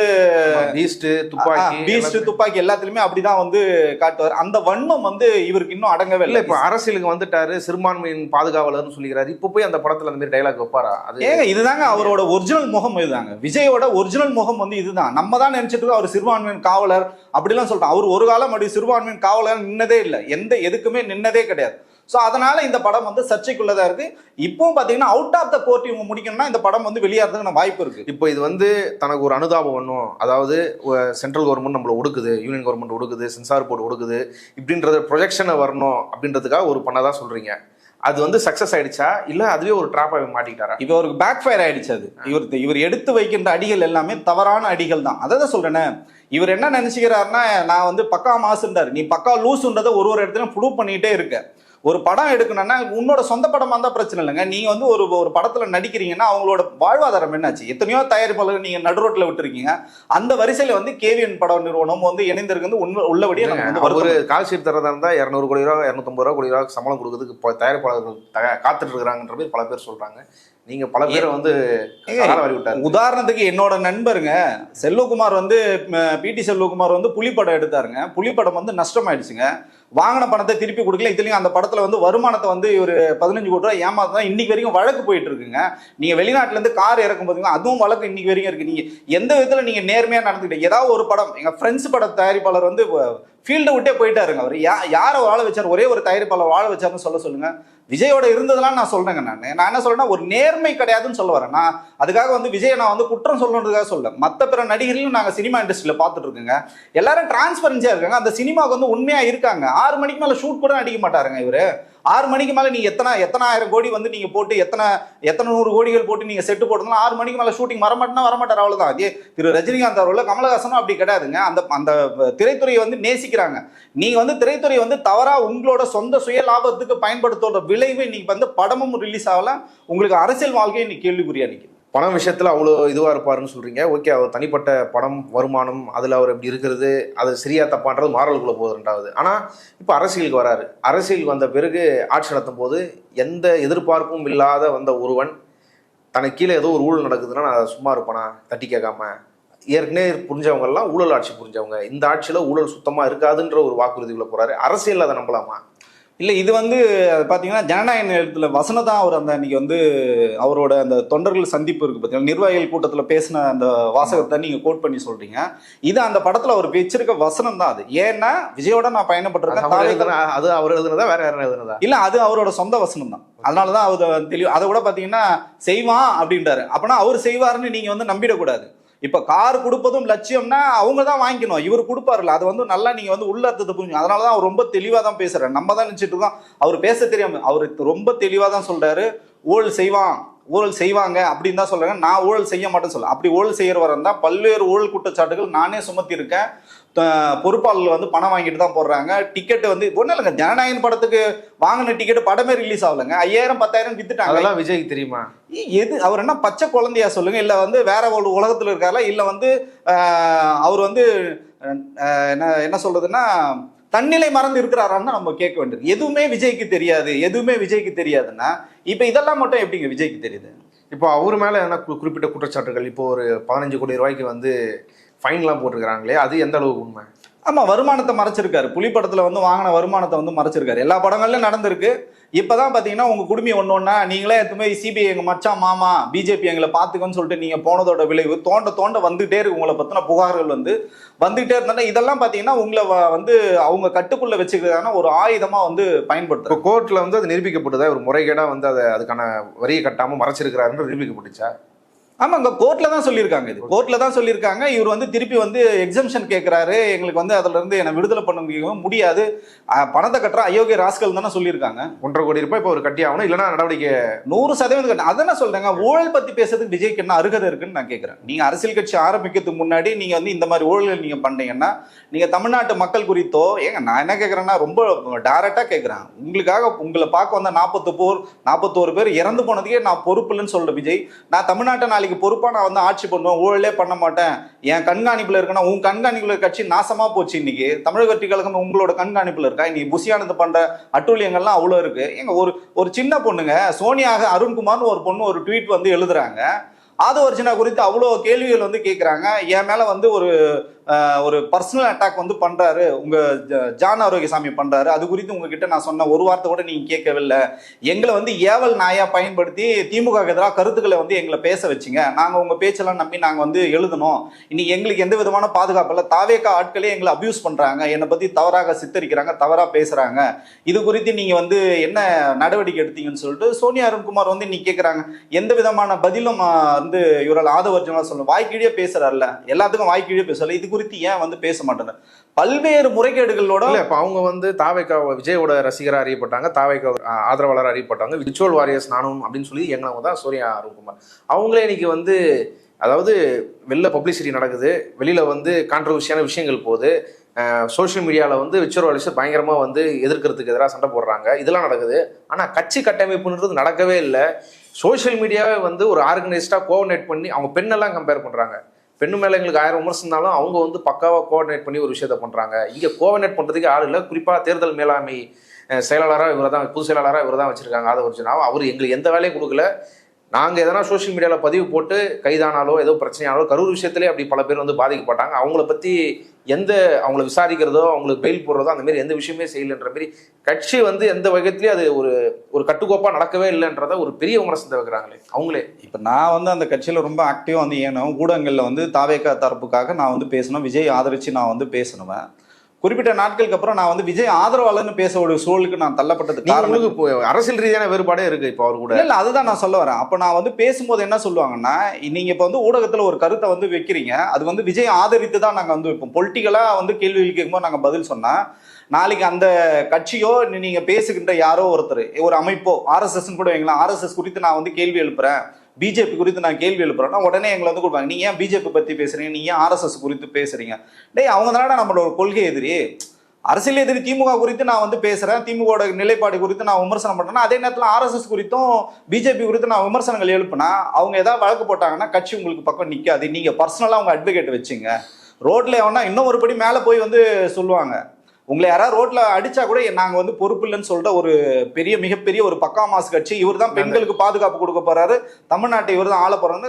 பீஸ்ட் துப்பாக்கி எல்லாத்துலயுமே அப்படிதான் வந்து காட்டுவார். அந்த வன்மம் வந்து இவருக்கு இன்னும் அடங்கவே இல்லை. இப்ப அரசியலுக்கு வந்துட்டாரு, சிறுபான்மையின் பாதுகாவலர்னு சொல்லிக்கிறாரு. இப்ப போய் அந்த படத்துல அந்த மாதிரி டைலாக் வைப்பாரா? ஏங்க, இதுதாங்க அவரோட ஒரிஜினல் முகம். இதுதாங்க விஜயோட ஒரிஜினல் முகம் வந்து இதுதான். நம்ம தான் நினைச்சிட்டு இருக்கோம் அவர் சிறுபான்மையின் காவலர் அப்படிலாம் சொல்றோம். அவர் ஒரு காலம் அப்படி சிறுபான்மையின் காவலர் நின்னதே இல்லை, எதுக்குமே நின்னதே கிடையாது. ஸோ அதனால இந்த படம் வந்து சர்ச்சைக்குள்ளதா இருக்கு. இப்பவும் பாத்தீங்கன்னா அவுட் ஆஃப் த கோர்ட் இவங்க முடிக்கணும்னா இந்த படம் வந்து வெளியாகிறதுக்கான வாய்ப்பு இருக்கு. இப்போ இது வந்து தனக்கு ஒரு அனுதாபம் பண்ணும், அதாவது சென்ட்ரல் கவர்மெண்ட் நம்மள ஒடுக்குது, யூனியன் கவர்மெண்ட் ஒடுக்குது, சென்சார் போர்டு ஒடுக்குது இப்படின்றது ப்ரொஜெக்ஷனை வரணும் அப்படின்றதுக்காக ஒரு பண்ணதான் சொல்றீங்க. அது வந்து சக்சஸ் ஆயிடுச்சா இல்ல அதுவே ஒரு ட்ராப்பா மாட்டிக்கிட்டாரா? இப்போ அவருக்கு பேக் ஃபயர் ஆயிடுச்சு. அது இவர் எடுத்து வைக்கின்ற அடிகள் எல்லாமே தவறான அடிகள் தான். அதான் சொல்றேனே, இவர் என்ன நினைச்சுக்கிறாருன்னா நான் வந்து பக்கா மாசுன்றாரு. நீ பக்கா லூசுன்றதை ஒரு இடத்துல ப்ரூவ் பண்ணிட்டே இருக்க. ஒரு படம் எடுக்கணும்னா உன்னோட சொந்த படமா இருந்தா பிரச்சனை இல்லைங்க. நீங்க வந்து ஒரு படத்துல நடிக்கிறீங்கன்னா அவங்களோட வாழ்வாதாரம் என்னாச்சு? எத்தனையோ தயாரிப்பாளர்கள் நீங்க நடுரோட்ல விட்டுருக்கீங்க. அந்த வரிசையில வந்து கேவிஎன் பட நிறுவனம் வந்து இணைந்திருக்கு உள்ளபடியே ஒரு கால் ஷீட் தரதா இருந்தா 200 கோடி ரூபா 250 கோடி ரூபா சம்பளம் கொடுக்கறதுக்கு இப்போ தயாரிப்பாளர்கள் காத்துட்டு இருக்கிறாங்கன்ற மாதிரி பல பேர் சொல்றாங்க. நீங்க பல பேரை வந்து உதாரணத்துக்கு என்னோட நண்பருங்க செல்வகுமார் வந்து பிடி செல்வகுமார் வந்து புலிப்படம் எடுத்தாருங்க. புலிப்படம் வந்து நஷ்டமாயிடுச்சுங்க. வாங்கின பணத்தை திருப்பி கொடுக்கல. இதுலயும் அந்த படத்துல வந்து வருமானத்தை வந்து ஒரு 15 கோடி ரூபாய் ஏமாத்தான் இன்னைக்கு வரைக்கும் வழக்கு போயிட்டு இருக்குங்க. நீங்க வெளிநாட்டுல இருந்து கார் இறக்கும் போதுங்க அதுவும் வழக்கு இன்னைக்கு வரைக்கும் இருக்கு. நீங்க எந்த விதத்துல நீங்க நேர்மையா நடந்துக்கிட்டு ஏதாவது ஒரு படம் எங்க ஃப்ரெண்ட்ஸ் பட தயாரிப்பாளர் வந்து ஃபீல்டை விட்டே போயிட்டாருங்க. அவர் யாரை வாழ வச்சார்? ஒரே ஒரு தயாரிப்பாளர் வாழ வச்சாருன்னு சொல்லுங்க. விஜயோட இருந்ததெல்லாம் நான் சொல்றேங்க. நான் என்ன சொல்றேன்னா ஒரு நேர்மை கிடையாதுன்னு சொல்ல வரேன். நான் அதுக்காக வந்து விஜயை நான் வந்து குற்றம் சொல்லணுன்றதுக்காக சொல்ல. மற்ற பிற நடிகர்களையும் நாங்கள் சினிமா இண்டஸ்ட்ரியில பார்த்துட்டு இருக்கோங்க. எல்லாரும் டிரான்ஸ்பரன்சியா இருக்காங்க. அந்த சினிமாவுக்கு வந்து உண்மையா இருக்காங்க. 6 மணிக்கு மேல ஷூட் கூட நடிக்க மாட்டாருங்க இவரு. 6 மணிக்கு மேல நீங்க எத்தனாயிரம் கோடி வந்து நீங்க போட்டு எத்தனை 100 கோடிகள் போட்டு நீங்க செட்டு போட்டதுனால 6 மணிக்கு மேல ஷூட்டிங் வரமாட்டார் அவ்வளவுதான். அதே திரு ரஜினிகாந்த் அவர்கள் கமலஹாசனும் அப்படி கிடையாதுங்க. அந்த திரைத்துறையை வந்து நேசிக்கிறாங்க. நீங்க வந்து திரைத்துறையை வந்து தவறா உங்களோட சொந்த சுய லாபத்துக்கு பயன்படுத்துற விளைவு இன்னைக்கு வந்து படமும் ரிலீஸ் ஆகல. உங்களுக்கு அரசியல் வாழ்க்கையை இன்னைக்கு கேள்விக்குறியா நிற்குது. பணம் விஷயத்துல அவ்வளோ இதுவா இருப்பாருன்னு சொல்றீங்க. ஓகே, அவர் தனிப்பட்ட படம் வருமானம் அதுல அவர் எப்படி இருக்கிறது அது சரியா தப்பான்றது மாறலுக்குள்ள போகுது. 2வது ஆனா இப்போ அரசியலுக்கு வராரு. அரசியலுக்கு வந்த பிறகு ஆட்சி நடத்தும் போது எந்த எதிர்பார்ப்பும் இல்லாத வந்த ஒருவன் தனக்கு கீழே ஏதோ ஒரு ஊழல் நடக்குதுன்னா நான் சும்மா இருப்பேனா தட்டி கேட்காம ஏற்கனவே புரிஞ்சவங்க எல்லாம் ஊழல் ஆட்சி புரிஞ்சவங்க. இந்த ஆட்சியில ஊழல் சுத்தமா இருக்காதுன்ற ஒரு வாக்குறுதிக்குள்ள போறாரு. அரசியல் அதை நம்பலாமா? இல்லை, இது வந்து பார்த்தீங்கன்னா ஜனநாயக நேரத்தில் வசனம் தான் அவர் அந்த அன்னைக்கு வந்து அவரோட அந்த தொண்டர்கள் சந்திப்பு இருக்குது பார்த்தீங்கன்னா நிர்வாகிகள் கூட்டத்தில் பேசின அந்த வாசகத்தை நீங்கள் கோட் பண்ணி சொல்கிறீங்க. இது அந்த படத்தில் அவர் வச்சிருக்க வசனம் தான் அது. ஏன்னா விஜயோட நான் பயணப்பட்டிருக்கேன். அது அவர் எழுதுனதா வேற யாரும் எழுதுனதா? இல்லை, அது அவரோட சொந்த வசனம் தான். அதனால தான் அவர் தெளிவு. அதை கூட பார்த்தீங்கன்னா செய்வான் அப்படின்றாரு. அப்படின்னா அவர் செய்வாருன்னு நீங்கள் வந்து நம்பிடக்கூடாது. இப்ப கார் கொடுப்பதும் லட்சியம்னா அவங்க தான் வாங்கிக்கணும். இவர் கொடுப்பாருல்ல, அது வந்து நல்லா நீங்க வந்து உள்ள அர்த்தத்தை புரிஞ்சு. அதனாலதான் அவர் ரொம்ப தெளிவா தான் பேசுறாரு. நம்ம தான் நினைச்சிட்டு இருக்கோம் அவர் பேச தெரியாம. அவருக்கு ரொம்ப தெளிவா தான் சொல்றாரு. ஊழல் செய்வாங்க அப்படின்னு தான் சொல்றாங்க. நான் ஊழல் செய்ய மாட்டேன்னு சொல்ல. அப்படி ஊழல் செய்யறவர தான் பல்வேறு ஊழல் குற்றச்சாட்டுகள் நானே சுமத்தி இருக்கேன். பொறுப்பாளர்கள் வந்து பணம் வாங்கிட்டு தான் போடுறாங்க. டிக்கெட் வந்து ஒன்றும் இல்லைங்க. ஜனநாயகன் படத்துக்கு வாங்கின டிக்கெட் படமே ரிலீஸ் ஆகலைங்க. 5000 10,000 வித்துட்டாங்க. அதெல்லாம் விஜய்க்கு தெரியுமா? எது அவர் என்ன பச்சை குழந்தையா சொல்லுங்க, இல்ல வந்து வேற ஒரு உலகத்துல இருக்காரா, இல்ல வந்து அவர் வந்து என்ன சொல்றதுன்னா தன்னிலை மறந்து இருக்கிறாரான்னு நம்ம கேட்க வேண்டியது. எதுவுமே விஜய்க்கு தெரியாதுன்னா இப்ப இதெல்லாம் மட்டும் எப்படிங்க விஜய்க்கு தெரியுது? இப்போ அவர் மேல என்ன குறிப்பிட்ட குற்றச்சாட்டுகள்? இப்போ ஒரு 15 கோடி ரூபாய்க்கு வந்து ஃபைன்லாம் போட்டிருக்கிறாங்களே, அது எந்த அளவுக்கு உண்மை? ஆமா, வருமானத்தை மறைச்சிருக்காரு. புலிப்படத்துல வந்து வாங்கின வருமானத்தை வந்து மறைச்சிருக்காரு. எல்லா படங்கள்லயும் நடந்திருக்கு. இப்பதான் பாத்தீங்கன்னா உங்க குடும்பம் ஒன்னொன்னா நீங்களே எதுவுமே சிபிஐ எங்க மச்சான் மாமா பிஜேபி எங்களை பாத்துக்கன்னு சொல்லிட்டு நீங்க போனதோட விளைவு தோண்ட வந்துட்டே இருக்கு. உங்களை பத்தின புகார்கள் வந்துகிட்டே இருந்தா இதெல்லாம் பாத்தீங்கன்னா உங்களை வந்து அவங்க கட்டுக்குள்ள வச்சுக்கிறதான ஒரு ஆயுதமா வந்து பயன்படுத்தும். கோர்ட்ல வந்து அது நிரூபிக்கப்படுதா? ஒரு முறைகேடா வந்து அதுக்கான வரியை கட்டாம மறைச்சிருக்கிறாருன்னு நிரூபிக்கப்பட்டுச்சா? ஆமாங்க, கோர்ட்ல தான் சொல்லியிருக்காங்க. இவர் வந்து திருப்பி வந்து எக்ஸம்ஷன் கேட்கிறாரு. எங்களுக்கு வந்து அதுல இருந்து என்ன விடுதலை பண்ண முடியாது, பணத்தை கட்டுற அயோக்கிய ராஸ்கல் தானே சொல்லியிருக்காங்க. 1.5 கோடி ரூபாய் இப்போ ஒரு கட்டி ஆகணும், இல்லைன்னா நடவடிக்கை 100% கட்டணும். அதான் சொல்றேங்க. ஊழல் பத்தி பேசுறதுக்கு விஜய்க்கு என்ன அருகதை இருக்குன்னு நான் கேட்கிறேன். நீங்க அரசியல் கட்சி ஆரம்பிக்கிறதுக்கு முன்னாடி நீங்க வந்து இந்த மாதிரி ஊழல்கள் நீங்க பண்ணீங்கன்னா நீங்க தமிழ்நாட்டு மக்கள் குறித்தோ நான் என்ன கேட்கறேன்னா ரொம்ப டைரக்டா கேட்கிறேன். உங்களை பார்க்க வந்த 41 பேர் இறந்து போனதுக்கே நான் பொறுப்பு இல்லைன்னு சொல்ற விஜய், நான் தமிழ்நாட்டை நாளைக்கு பொறுப்பா நான் வந்து ஆட்சி பண்ணுவேன், ஊழலே பண்ண மாட்டேன், என் கண்காணிப்புல இருக்கணும். உன் கண்காணிப்புல கட்சி நாசமா போச்சு. இன்னைக்கு தமிழக வெற்றி கழகம் உங்களோட கண்காணிப்புல இருக்கா? இன்னைக்கு புசியானது பண்ற அட்டூழியங்கள்லாம் அவ்வளவு இருக்கு. ஒரு சின்ன பொண்ணுங்க சோனியா அருண்குமார்னு ஒரு பொண்ணு ஒரு ட்வீட் வந்து எழுதுறாங்க. ஆதவ அர்ஜுனா குறித்து அவ்வளோ கேள்விகள் வந்து கேட்குறாங்க. என் மேலே வந்து ஒரு ஒரு பர்சனல் அட்டாக் வந்து பண்றாரு உங்க ஜான் ஆரோக்கியசாமி பண்றாரு, அது குறித்து உங்ககிட்ட நான் சொன்ன ஒரு வார்த்தை கூட நீங்க கேட்கவில்லை, எங்களை வந்து ஏவல் நாயா பயன்படுத்தி திமுக எதிராக கருத்துக்களை வந்து எங்களை பேச வச்சிங்க, நாங்க உங்க பேச்செல்லாம் நம்பி நாங்க வந்து எழுதணும், இன்னைக்கு எங்களுக்கு எந்த விதமான பாதுகாப்பு இல்லை, தாவேக்கா ஆட்களே எங்களை அபியூஸ் பண்றாங்க, என்னை பத்தி தவறாக சித்தரிக்கிறாங்க, தவறா பேசுறாங்க, இது குறித்து நீங்க வந்து என்ன நடவடிக்கை எடுத்தீங்கன்னு சொல்லிட்டு சோனியா அருண்குமார் வந்து இன்னைக்கு கேட்கறாங்க. எந்த விதமான பதிலும் வந்து இவரால் ஆதவர்ஜனா சொல்லணும், வாய்க்கீழே பேசுறாருல்ல, எல்லாத்துக்கும் வாய்க்கீழே பேசல, இது குறித்து ஏன் வந்து பேச மாட்டேன். பல்வேறு முறைகேடுகளோட இப்ப அவங்க வந்து தாவேக்கா விஜயோட ரசிகரா அறியப்பட்டாங்க, தாவேக்கா ஆதரவாளர் அறியப்பட்டாங்க, விர்ச்சுவல் வாரியர்ஸ் நானும் அப்படின்னு சொல்லி எங்களவங்க தான் சூர்யா அருண்குமார். அவங்களே இன்னைக்கு வந்து அதாவது வெளில பப்ளிசிட்டி நடக்குது, வெளியில வந்து கான்ட்ரவர்சியான விஷயங்கள் போகுது, சோஷியல் மீடியாவில் வந்து விர்ச்சுவல் வாரியர்ஸ் பயங்கரமாக வந்து எதிர்க்கிறதுக்கு எதிராக சண்டை போடுறாங்க, இதெல்லாம் நடக்குது. ஆனால் கட்சி கட்டமைப்புன்றது நடக்கவே இல்லை. சோஷியல் மீடியாவே வந்து ஒரு ஆர்கனைஸ்டாக கோஆர்டினேட் பண்ணி அவங்க பெண்ணெல்லாம் கம்பேர் பண்ணுறாங்க. பெண்ணு மேலே எங்களுக்கு 1000 விமர்சனம் இருந்தாலும் அவங்க வந்து பக்காவாக கோஆர்டினேட் பண்ணி ஒரு விஷயத்த பண்ணுறாங்க. இங்கே கோஆர்டினேட் பண்ணுறதுக்கு ஆள் இல்லை. குறிப்பாக தேர்தல் மேலாண்மை செயலாளராக இவர் தான், பொதுச் செயலாளராக இவர் தான் வச்சுருக்காங்க ஆதவர்ஜனாவை. அவர் எங்களுக்கு எந்த வேலையும் கொடுக்கல. நாங்கள் எதனா சோஷியல் மீடியாவில் பதிவு போட்டு கைதானாலோ ஏதோ பிரச்சனையாலோ, கரூர் விஷயத்திலே அப்படி பல பேர் வந்து பாதிக்கப்பட்டாங்க, அவங்கள பற்றி அவங்கள விசாரிக்கிறதோ அவங்களுக்கு பெயில் போடுறதோ அந்த மாதிரி எந்த விஷயமே செய்யலைன்ற மாதிரி கட்சி வந்து எந்த வகைத்திலையும் அது ஒரு கட்டுக்கோப்பாக நடக்கவே இல்லைன்றத ஒரு பெரிய விமர்சனத்தை வைக்கிறாங்களே அவங்களே. இப்போ நான் வந்து அந்த கட்சியில் ரொம்ப ஆக்டிவாக வந்து ஏனும் ஊடகங்களில் வந்து தாவேக்கா தரப்புக்காக நான் வந்து பேசணும், விஜய் ஆதரித்து நான் வந்து பேசணுவேன். குறிப்பிட்ட நாட்களுக்கு அப்புறம் நான் வந்து விஜய் ஆதரவாளர்னு பேச ஒரு சூழலுக்கு நான் தள்ளப்பட்டது காரணம் அரசியல் ரீதியான வேறுபாடே இருக்கு இப்போ அவர் கூட. இல்ல அதுதான் நான் சொல்ல வரேன். அப்ப நான் வந்து பேசும்போது என்ன சொல்லுவாங்கன்னா, நீங்க இப்ப வந்து ஊடகத்துல ஒரு கருத்தை வந்து வைக்கிறீங்க, அது வந்து விஜய் ஆதரித்து தான் நாங்க வந்து வைப்போம், பொலிட்டிக்கலா வந்து கேள்வி கேட்கும்போது நாங்க பதில் சொன்னா, நாளைக்கு அந்த கட்சியோ நீங்க பேசுகின்ற யாரோ ஒருத்தர் ஒரு அமைப்போ ஆர்எஸ்எஸ் கூட வைங்களா, ஆர்எஸ்எஸ் குறித்து நான் வந்து கேள்வி எழுப்புறேன், பிஜேபி குறித்து நான் கேள்வி எழுப்புறேன்னா உடனே எங்களை வந்து கொடுப்பாங்க, நீங்க ஏன் பிஜேபி பத்தி பேசுறீங்க, நீங்க ஏன் ஆர்எஸ்எஸ் குறித்து பேசுறீங்க, டேய் அவங்க தானே நம்மளோட ஒரு கொள்கை எதிரி, அரசியல் எதிரி திமுக குறித்து நான் வந்து பேசுறேன், திமுக நிலைப்பாடு குறித்து நான் விமர்சனம் பண்றேன்னா, அதே நேரத்தில் ஆர்எஸ்எஸ் குறித்தும் பிஜேபி குறித்து நான் விமர்சனங்கள் எழுப்புனா அவங்க ஏதாவது வழக்கு போட்டாங்கன்னா கட்சி உங்களுக்கு பக்கம் நிற்காது, நீங்க பர்சனலா உங்க அட்வொகேட் வச்சுங்க, ரோட்ல எவனா இன்னும் ஒருபடி மேலே போய் வந்து சொல்லுவாங்க, உங்களை யாராவது ரோட்ல அடிச்சா கூட நாங்க வந்து பொறுப்பு இல்லைன்னு சொல்லிட்டு ஒரு மிகப்பெரிய ஒரு பக்கா மாசு கட்சி, இவர் தான் பெண்களுக்கு பாதுகாப்பு கொடுக்க போறாரு, தமிழ்நாட்டை இவர் தான் ஆள போறாரு,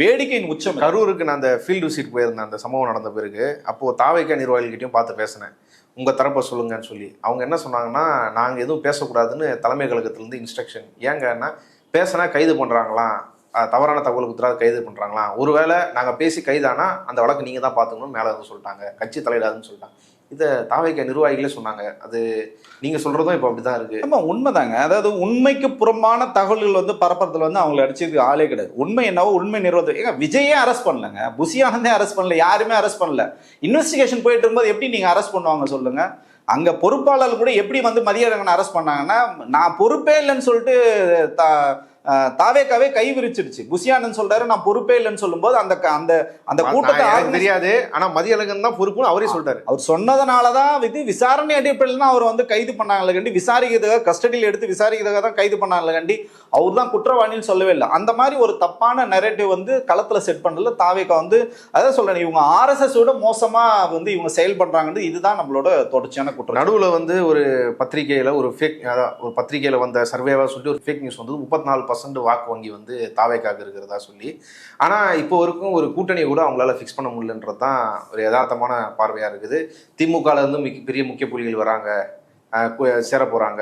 வேடிக்கையின் உச்சம். கரூருக்கு நான் அந்த ஃபீல்டு விசிட் போயிருந்தேன் அந்த சம்பவம் நடந்த பிறகு. அப்போ தாவேக்கா நிர்வாகிகிட்டையும் பார்த்து பேசினேன், உங்கள் தரப்பை சொல்லுங்கன்னு சொல்லி. அவங்க என்ன சொன்னாங்கன்னா, நாங்கள் எதுவும் பேசக்கூடாதுன்னு தலைமை கழகத்திலேருந்து இன்ஸ்ட்ரக்ஷன். ஏங்கன்னா பேசினா கைது பண்ணுறாங்களாம், தவறான தகவல் கொடுத்துறா கைது பண்ணுறாங்களாம், ஒருவேளை நாங்கள் பேசி கைதானா அந்த வழக்கு நீங்கள் தான் பார்த்துக்கணும்னு மேலே வந்து சொல்லிட்டாங்க, கட்சி தலையிடாதுன்னு சொல்லிட்டாங்க. இதை தாவேக்கா நிர்வாகிகளே சொன்னாங்க. அது நீங்கள் சொல்கிறதும் இப்போ அப்படி தான் இருக்குது. ஆமாம் உண்மைதாங்க. அதாவது உண்மைக்கு புறம்பான தகவல்கள் வந்து பரப்புறதுல வந்து அவங்களை அடிச்சதுக்கு ஆளே கிடையாது. உண்மை என்னவோ உண்மை நிறுவனம். ஏங்க விஜயே அரெஸ்ட் பண்ணலங்க, புஷி ஆனந்தே அரெஸ்ட் பண்ணல, யாருமே அரெஸ்ட் பண்ணல. இன்வெஸ்டிகேஷன் போயிட்டு இருக்கும்போது எப்படி நீங்கள் அரெஸ்ட் பண்ணுவாங்க சொல்லுங்க? அங்கே பொறுப்பாளர்கள் கூட எப்படி வந்து மதியழகன் அரெஸ்ட் பண்ணாங்கன்னா, நான் பொறுப்பே இல்லைன்னு சொல்லிட்டு தாவேக்காவே கை விரிச்சிடுச்சு. புஷியானந்த் சொல்றாரு நான் பொறுப்பே இல்லைன்னு சொல்லும்போது அந்த அந்த அந்த கூட்டத்தை தெரியாது, ஆனா மதியழகன் தான் பொறுப்புன்னு அவரே சொல்றாரு. அவர் சொன்னதுனாலதான் இது விசாரணை அடிப்படையில் தான் அவர் வந்து கைது பண்ணாங்களே கண்டி, விசாரிக்கிறதுக்காக கஸ்டடியில் எடுத்து விசாரிக்கிறதுக்காக தான் கைது பண்ணாங்களே கண்டி அவர் தான் குற்றவாளின்னு சொல்லவே இல்லை. அந்த மாதிரி ஒரு தப்பான நெரேட்டிவ் வந்து களத்துல செட் பண்ணல தாவேக்கா வந்து. அதான் சொல்றேன், இவங்க ஆர்எஸ்எஸ் விட மோசமா வந்து இவங்க செயல் பண்றாங்கன்னு, இதுதான் நம்மளோட தொடர்ச்சியான குற்றம். நடுவுல வந்து ஒரு பத்திரிகையில ஒரு பத்திரிகையில வந்த சர்வேவா சொல்லிட்டு ஒரு ஃபேக் நியூஸ் வந்து 34% வாக்கு வங்கி வந்து தாவேக்காக இருக்கிறதா சொல்லி. ஆனா இப்போ வரைக்கும் ஒரு கூட்டணி கூட அவங்களால ஃபிக்ஸ் பண்ண முடியலன்றது தான் ஒரு யதார்த்தமான பார்வையா இருக்குது. திமுகல இருந்து பெரிய முக்கிய புள்ளிகள் வராங்க, சேர போறாங்க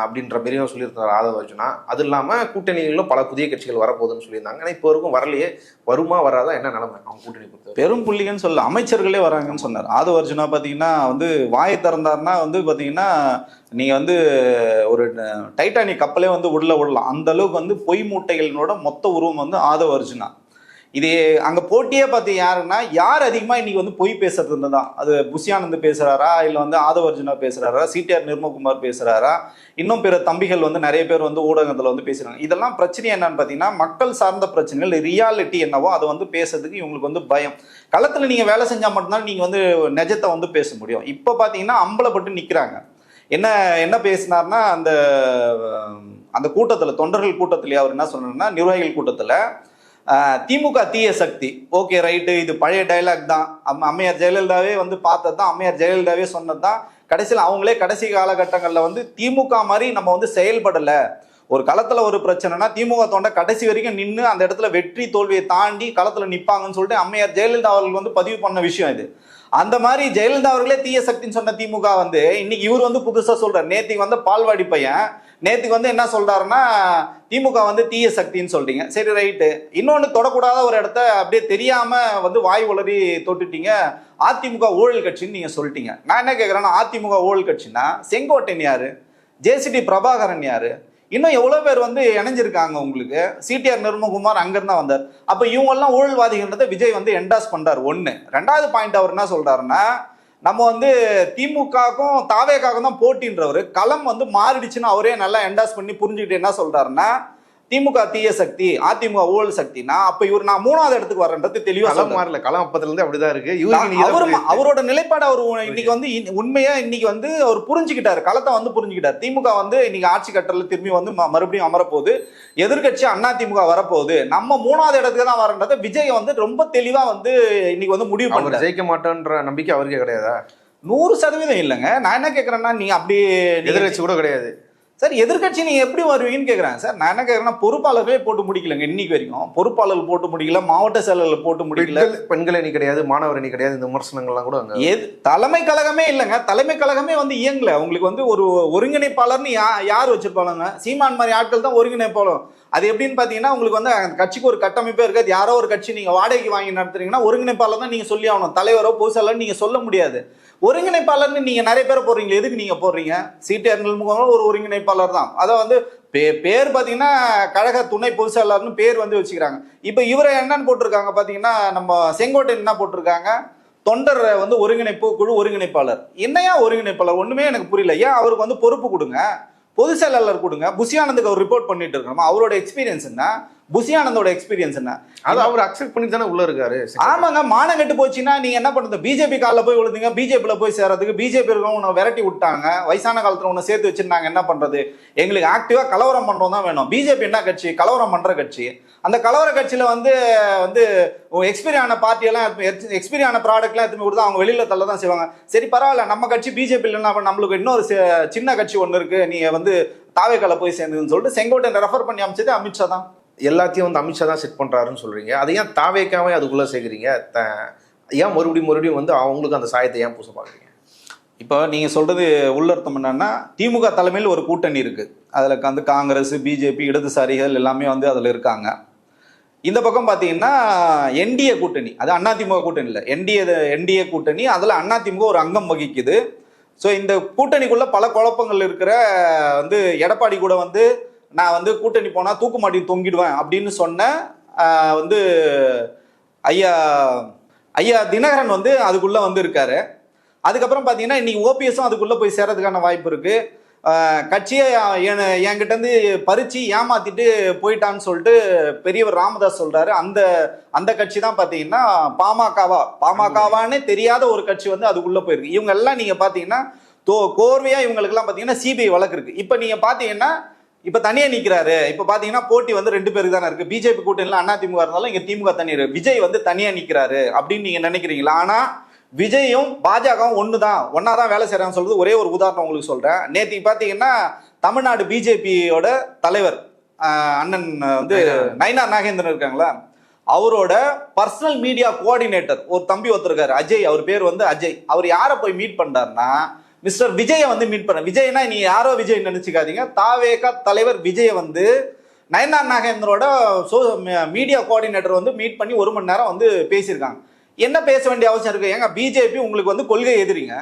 அப்படின்ற மாதிரியும் சொல்லியிருந்தார் ஆதவர்ஜனா. அது இல்லாம கூட்டணிகளிலும் பல புதிய கட்சிகள் வரப்போகுதுன்னு சொல்லியிருந்தாங்க. ஆனா இப்போ வரைக்கும் வரலையே, வருமா வராதா என்ன நிலைமை அவங்க கூட்டணி பொறுத்த? பெரும் புள்ளிகன்னு சொல்ல அமைச்சர்களே வராங்கன்னு சொன்னார் ஆதவர்ஜனா. பாத்தீங்கன்னா வந்து வாயை திறந்தாருன்னா வந்து பாத்தீங்கன்னா நீங்க வந்து ஒரு டைட்டானிக் கப்பலே வந்து உள்ள விடலாம், அந்த அளவுக்கு வந்து பொய் மூட்டைகளோட மொத்த உருவம் வந்து ஆதவர்ஜனா. இது அங்க போட்டியே பார்த்து யாருன்னா, யார் அதிகமா இன்னைக்கு வந்து பொய் பேசுறது தான், அது புஷியானந்த் பேசுறாரா இல்ல வந்து ஆதவர்ஜனா பேசுறாரா, சிடிஆர் நிர்மல்குமார் பேசுறாரா, இன்னும் பிற தம்பிகள் வந்து நிறைய பேர் வந்து ஊடகத்துல வந்து பேசுறாங்க. இதெல்லாம் பிரச்சனை என்னன்னு பாத்தீங்கன்னா, மக்கள் சார்ந்த பிரச்சனைகள், ரியாலிட்டி என்னவோ அதை வந்து பேசுறதுக்கு இவங்களுக்கு வந்து பயம். களத்துல நீங்க வேலை செஞ்சா மட்டும்தான் நீங்க வந்து நிஜத்தை வந்து பேச முடியும். இப்ப பாத்தீங்கன்னா அம்பலப்பட்டு நிக்கிறாங்க. என்ன பேசினார்னா, அந்த கூட்டத்துல, தொண்டர்கள் கூட்டத்திலேயே அவர் என்ன சொன்னார்னா, நிர்வாகிகள் கூட்டத்துல திமுக தீய சக்தி, ஓகே ரைட்டு, இது பழைய டைலாக் தான், அம்மையார் ஜெயலலிதாவே வந்து பார்த்தது தான், அம்மையார் ஜெயலலிதாவே சொன்னது தான், கடைசியில் அவங்களே கடைசி காலகட்டங்களில் வந்து திமுக மாதிரி நம்ம வந்து செயல்படலை, ஒரு களத்தில் ஒரு பிரச்சனைனா திமுக தொண்டை கடைசி வரைக்கும் நின்று அந்த இடத்துல வெற்றி தோல்வியை தாண்டி களத்தில் நிற்பாங்கன்னு சொல்லிட்டு அம்மையார் ஜெயலலிதா அவர்கள் வந்து பதிவு பண்ண விஷயம் இது. அந்த மாதிரி ஜெயலலிதா அவர்களே தீய சக்தின்னு சொன்ன திமுக வந்து இன்னைக்கு இவர் வந்து புதுசா சொல்றாரு. நேத்திக்கு வந்து பால்வாடி பையன் நேத்துக்கு வந்து என்ன சொல்றாருன்னா திமுக வந்து தீய சக்தின்னு சொல்றீங்க. சரி ரைட்டு. இன்னொன்னு தொடக்கூடாத ஒரு இடத்த அப்படியே தெரியாம வந்து வாய் உளறி தொட்டுட்டீங்க. அதிமுக ஊழல் கட்சின்னு நீங்க சொல்லிட்டீங்க. நான் என்ன கேட்கறேன்னா, அதிமுக ஊழல் கட்சின்னா செங்கோட்டையன் யாரு, ஜேசிடி பிரபாகரன் யாரு, இன்னும் எவ்வளவு பேர் வந்து இணைஞ்சிருக்காங்க உங்களுக்கு. சிடிஆர் நிர்மகுமார் அங்கிருந்தா வந்தார். அப்ப இவங்க எல்லாம் ஊழல்வாதிகன்றதை விஜய் வந்து என்டாஸ் பண்றாரு. ஒண்ணு. ரெண்டாவது பாயிண்ட் அவர் என்ன சொல்றாருன்னா, நம்ம வந்து திமுகவுக்கும் தாவேக்காவுக்கும் தான் போட்டின்றவர். களம் வந்து மாறிடுச்சுன்னு அவரே நல்லா என்டாஸ் பண்ணி புரிஞ்சுக்கிட்டு என்ன சொல்றாருன்னா, திமுக தீய சக்தி, அதிமுக ஊழல் சக்தினா அப்ப இவர் நான் 3வது இடத்துக்கு வரேன்றது தெளிவா களம் மாறல. களம் அப்பத்துல இருந்து அப்படிதான் இருக்கு. அவரோட நிலைப்பாடு அவர் இன்னைக்கு வந்து உண்மையா இன்னைக்கு வந்து அவர் புரிஞ்சுக்கிட்டாரு, களத்தை வந்து புரிஞ்சுக்கிட்டாரு. திமுக வந்து இன்னைக்கு ஆட்சி கட்டல திரும்பி வந்து மறுபடியும் அமரப்போகுது, எதிர்கட்சி அதிமுக வரப்போகுது, நம்ம 3வது இடத்துக்கு தான் வரன்றத விஜய் வந்து ரொம்ப தெளிவா வந்து இன்னைக்கு வந்து முடிவு பண்ணி ஜெயிக்க மாட்டோன்ற நம்பிக்கை அவருக்கே கிடையாதா? 100% இல்லைங்க. நான் என்ன கேட்கறேன்னா, நீங்க அப்படி எதிர்கட்சி கூட கிடையாது சார். எதிர்கட்சி நீங்க எப்படி வருவீங்கன்னு கேட்கறேன் சார். நான் என்ன கேட்கறேன்னா, பொறுப்பாளர்களே போட்டு முடிக்கலங்க இன்னைக்கு வரைக்கும். பொறுப்பாளர்கள் போட்டு முடிக்கல, மாவட்ட செயலாளர்கள் போட்டு முடிக்கல, பெண்கள் அணி கிடையாது, மாணவர் அணி கிடையாது. இந்த விமர்சனங்கள்லாம் கூட தலைமை கழகமே இல்லைங்க. தலைமை கழகமே வந்து இயங்கல. உங்களுக்கு வந்து ஒரு ஒருங்கிணைப்பாளர்னு யார் வச்சிருப்பாங்க? சீமான் மாதிரி ஆட்கள் தான் ஒருங்கிணைப்பாளர். அது எப்படின்னு பாத்தீங்கன்னா, உங்களுக்கு வந்து கட்சிக்கு ஒரு கட்டமைப்பே இருக்காது. யாரோ ஒரு கட்சி நீங்க வாடகைக்கு வாங்கி நடத்துறீங்கன்னா ஒருங்கிணைப்பாளர் தான் நீங்க சொல்லி ஆகணும். தலைவரோ பொதுச்செயலாளர் நீங்க சொல்ல முடியாது. ஒருங்கிணைப்பாளர்னு நீங்க நிறைய பேர் போடுறீங்க. எதுக்கு நீங்க போடுறீங்க? சிடிஆர் நிர்மகுமார் ஒரு ஒருங்கிணைப்பாளர் தான். அதை வந்து பேர் பாத்தீங்கன்னா கழக துணை பொதுச்செயலாளர்னு பேர் வந்து வச்சுக்கிறாங்க. இப்ப இவரை என்னன்னு போட்டிருக்காங்க பாத்தீங்கன்னா, நம்ம செங்கோட்டையன் என்ன போட்டிருக்காங்க, தொண்டர் வந்து ஒருங்கிணைப்பு குழு ஒருங்கிணைப்பாளர். என்னையா ஒருங்கிணைப்பாளர்? ஒண்ணுமே எனக்கு புரியல. ஏன் அவருக்கு வந்து பொறுப்பு கொடுங்க, பொதுச் செயலாளர் கொடுங்க. புசியானந்துக்கு அவர் ரிப்போர்ட் பண்ணிட்டு இருக்கோம். அவரோட எக்ஸ்பீரியன்ஸ் என்ன, புசியானந்தோட எக்ஸ்பீரியன்ஸ் என்ன, அது அவர் அக்செப்ட் பண்ணி தானே உள்ள இருக்காரு. ஆமாங்க. மானம் கெட்டு போச்சுன்னா நீங்க என்ன பண்றது? பிஜேபி காலில் போய் விழுந்தீங்க, பிஜேபியில போய் சேர்றதுக்கு பிஜேபி இருக்கவங்க உன்னை விரட்டி விட்டாங்க, வயசான காலத்துல உன்னை சேர்த்து வச்சிருந்தாங்க. என்ன பண்றது? எங்களுக்கு ஆக்டிவா கலவரம் பண்றோம் தான் வேணும். பிஜேபி என்ன கட்சி? கலவரம் பண்ற கட்சி. அந்த கலவர கட்சியில வந்து வந்து எக்ஸ்பீரியான பார்ட்டி எல்லாம் எக்ஸ்பீரியான ப்ராடக்ட்லாம் எடுத்து கொடுத்தா அவங்க வெளியில தள்ள தான் செய்வாங்க. சரி பரவாயில்ல, நம்ம கட்சி பிஜேபி இல்லைன்னா நம்மளுக்கு இன்னொரு சின்ன கட்சி ஒன்று இருக்கு, நீங்க வந்து தாவேக்கால போய் சேர்ந்துன்னு சொல்லிட்டு செங்கோட்டையன் ரெஃபர் பண்ணி அமைச்சது அமித்ஷா தான். எல்லாத்தையும் வந்து அமித்ஷா தான் செட் பண்றாருன்னு சொல்றீங்க. அதை ஏன் தாவேக்காவே அதுக்குள்ள சேர்க்குறீங்க? ஏன் மறுபடியும் வந்து அவங்களுக்கு அந்த சாயத்தை ஏன் பூச பாக்குறீங்க? இப்போ நீங்க சொல்றது உள்ளர்த்தம் என்னன்னா, திமுக தலைமையில் ஒரு கூட்டணி இருக்கு. அதுல வந்து காங்கிரஸ், பிஜேபி, இடதுசாரிகள் எல்லாமே வந்து அதுல இருக்காங்க. இந்த பக்கம் பாத்தீங்கன்னா என்டிஏ கூட்டணி, அது அதிமுக கூட்டணி இல்லை, என்டிஏ கூட்டணி. அதுல அதிமுக ஒரு அங்கம் வகிக்குது. ஸோ இந்த கூட்டணிக்குள்ள பல குழப்பங்கள் இருக்கிற வந்து எடப்பாடி கூட வந்து நான் வந்து கூட்டணி போனா தூக்கு மாட்டி தொங்கிடுவேன் அப்படின்னு சொன்ன வந்து ஐயா தினகரன் வந்து அதுக்குள்ள வந்து இருக்காரு. அதுக்கப்புறம் பாத்தீங்கன்னா இன்னைக்கு ஓபிஎஸும் அதுக்குள்ள போய் சேரதுக்கான வாய்ப்பு இருக்கு. கட்சியை என்கிட்ட இருந்து பறிச்சு ஏமாத்திட்டு போயிட்டான்னு சொல்லிட்டு பெரியவர் ராமதாஸ் சொல்றாரு. அந்த கட்சி தான் பாத்தீங்கன்னா பாமகவானே தெரியாத ஒரு கட்சி வந்து அதுக்குள்ள போயிருக்கு. இவங்க எல்லாம் நீங்க பாத்தீங்கன்னா கோர்வையா இவங்களுக்கு எல்லாம் பாத்தீங்கன்னா சிபிஐ வழக்கு இருக்கு. இப்ப நீங்க பாத்தீங்கன்னா இப்ப தனியா நிக்கிறாரு. இப்ப பாத்தீங்கன்னா போட்டி வந்து 2 பேருக்கு தானே இருக்கு. பிஜேபி கூட்டணியில அதிமுக இருந்தாலும் இங்க திமுக தனியா இருக்கு. விஜய் வந்து தனியா நிக்கிறாரு அப்படின்னு நீங்க நினைக்கிறீங்களா? ஆனா விஜயும் பாஜகவும் ஒன்னாதான் வேலை செய்யறாங்கன்னு சொல்றது ஒரே ஒரு உதாரணம் உங்களுக்கு சொல்றேன். நேற்று பாத்தீங்கன்னா தமிழ்நாடு பிஜேபியோட தலைவர் அண்ணன் வந்து நயினார் நாகேந்திரன் இருக்காங்களா, அவரோட பர்சனல் மீடியா கோஆர்டினேட்டர் ஒரு தம்பி ஒருத்தருக்காரு அஜய், அவர் பேர் வந்து அஜய். அவர் யாரை போய் மீட் பண்றாருன்னா மிஸ்டர் விஜயை வந்து மீட் பண்ண. விஜய்னா நீ யாரோ விஜய் நினைச்சுக்காதீங்க, தாவேகா தலைவர் விஜய் வந்து நயினார் நாகேந்திரோட மீடியா கோஆர்டினேட்டர் வந்து மீட் பண்ணி 1 மணி நேரம் வந்து பேசியிருக்காங்க. என்ன பேச வேண்டிய அவசியம் இருக்கு? ஏங்க பிஜேபி உங்களுக்கு வந்து கொள்கை எதிரிங்க.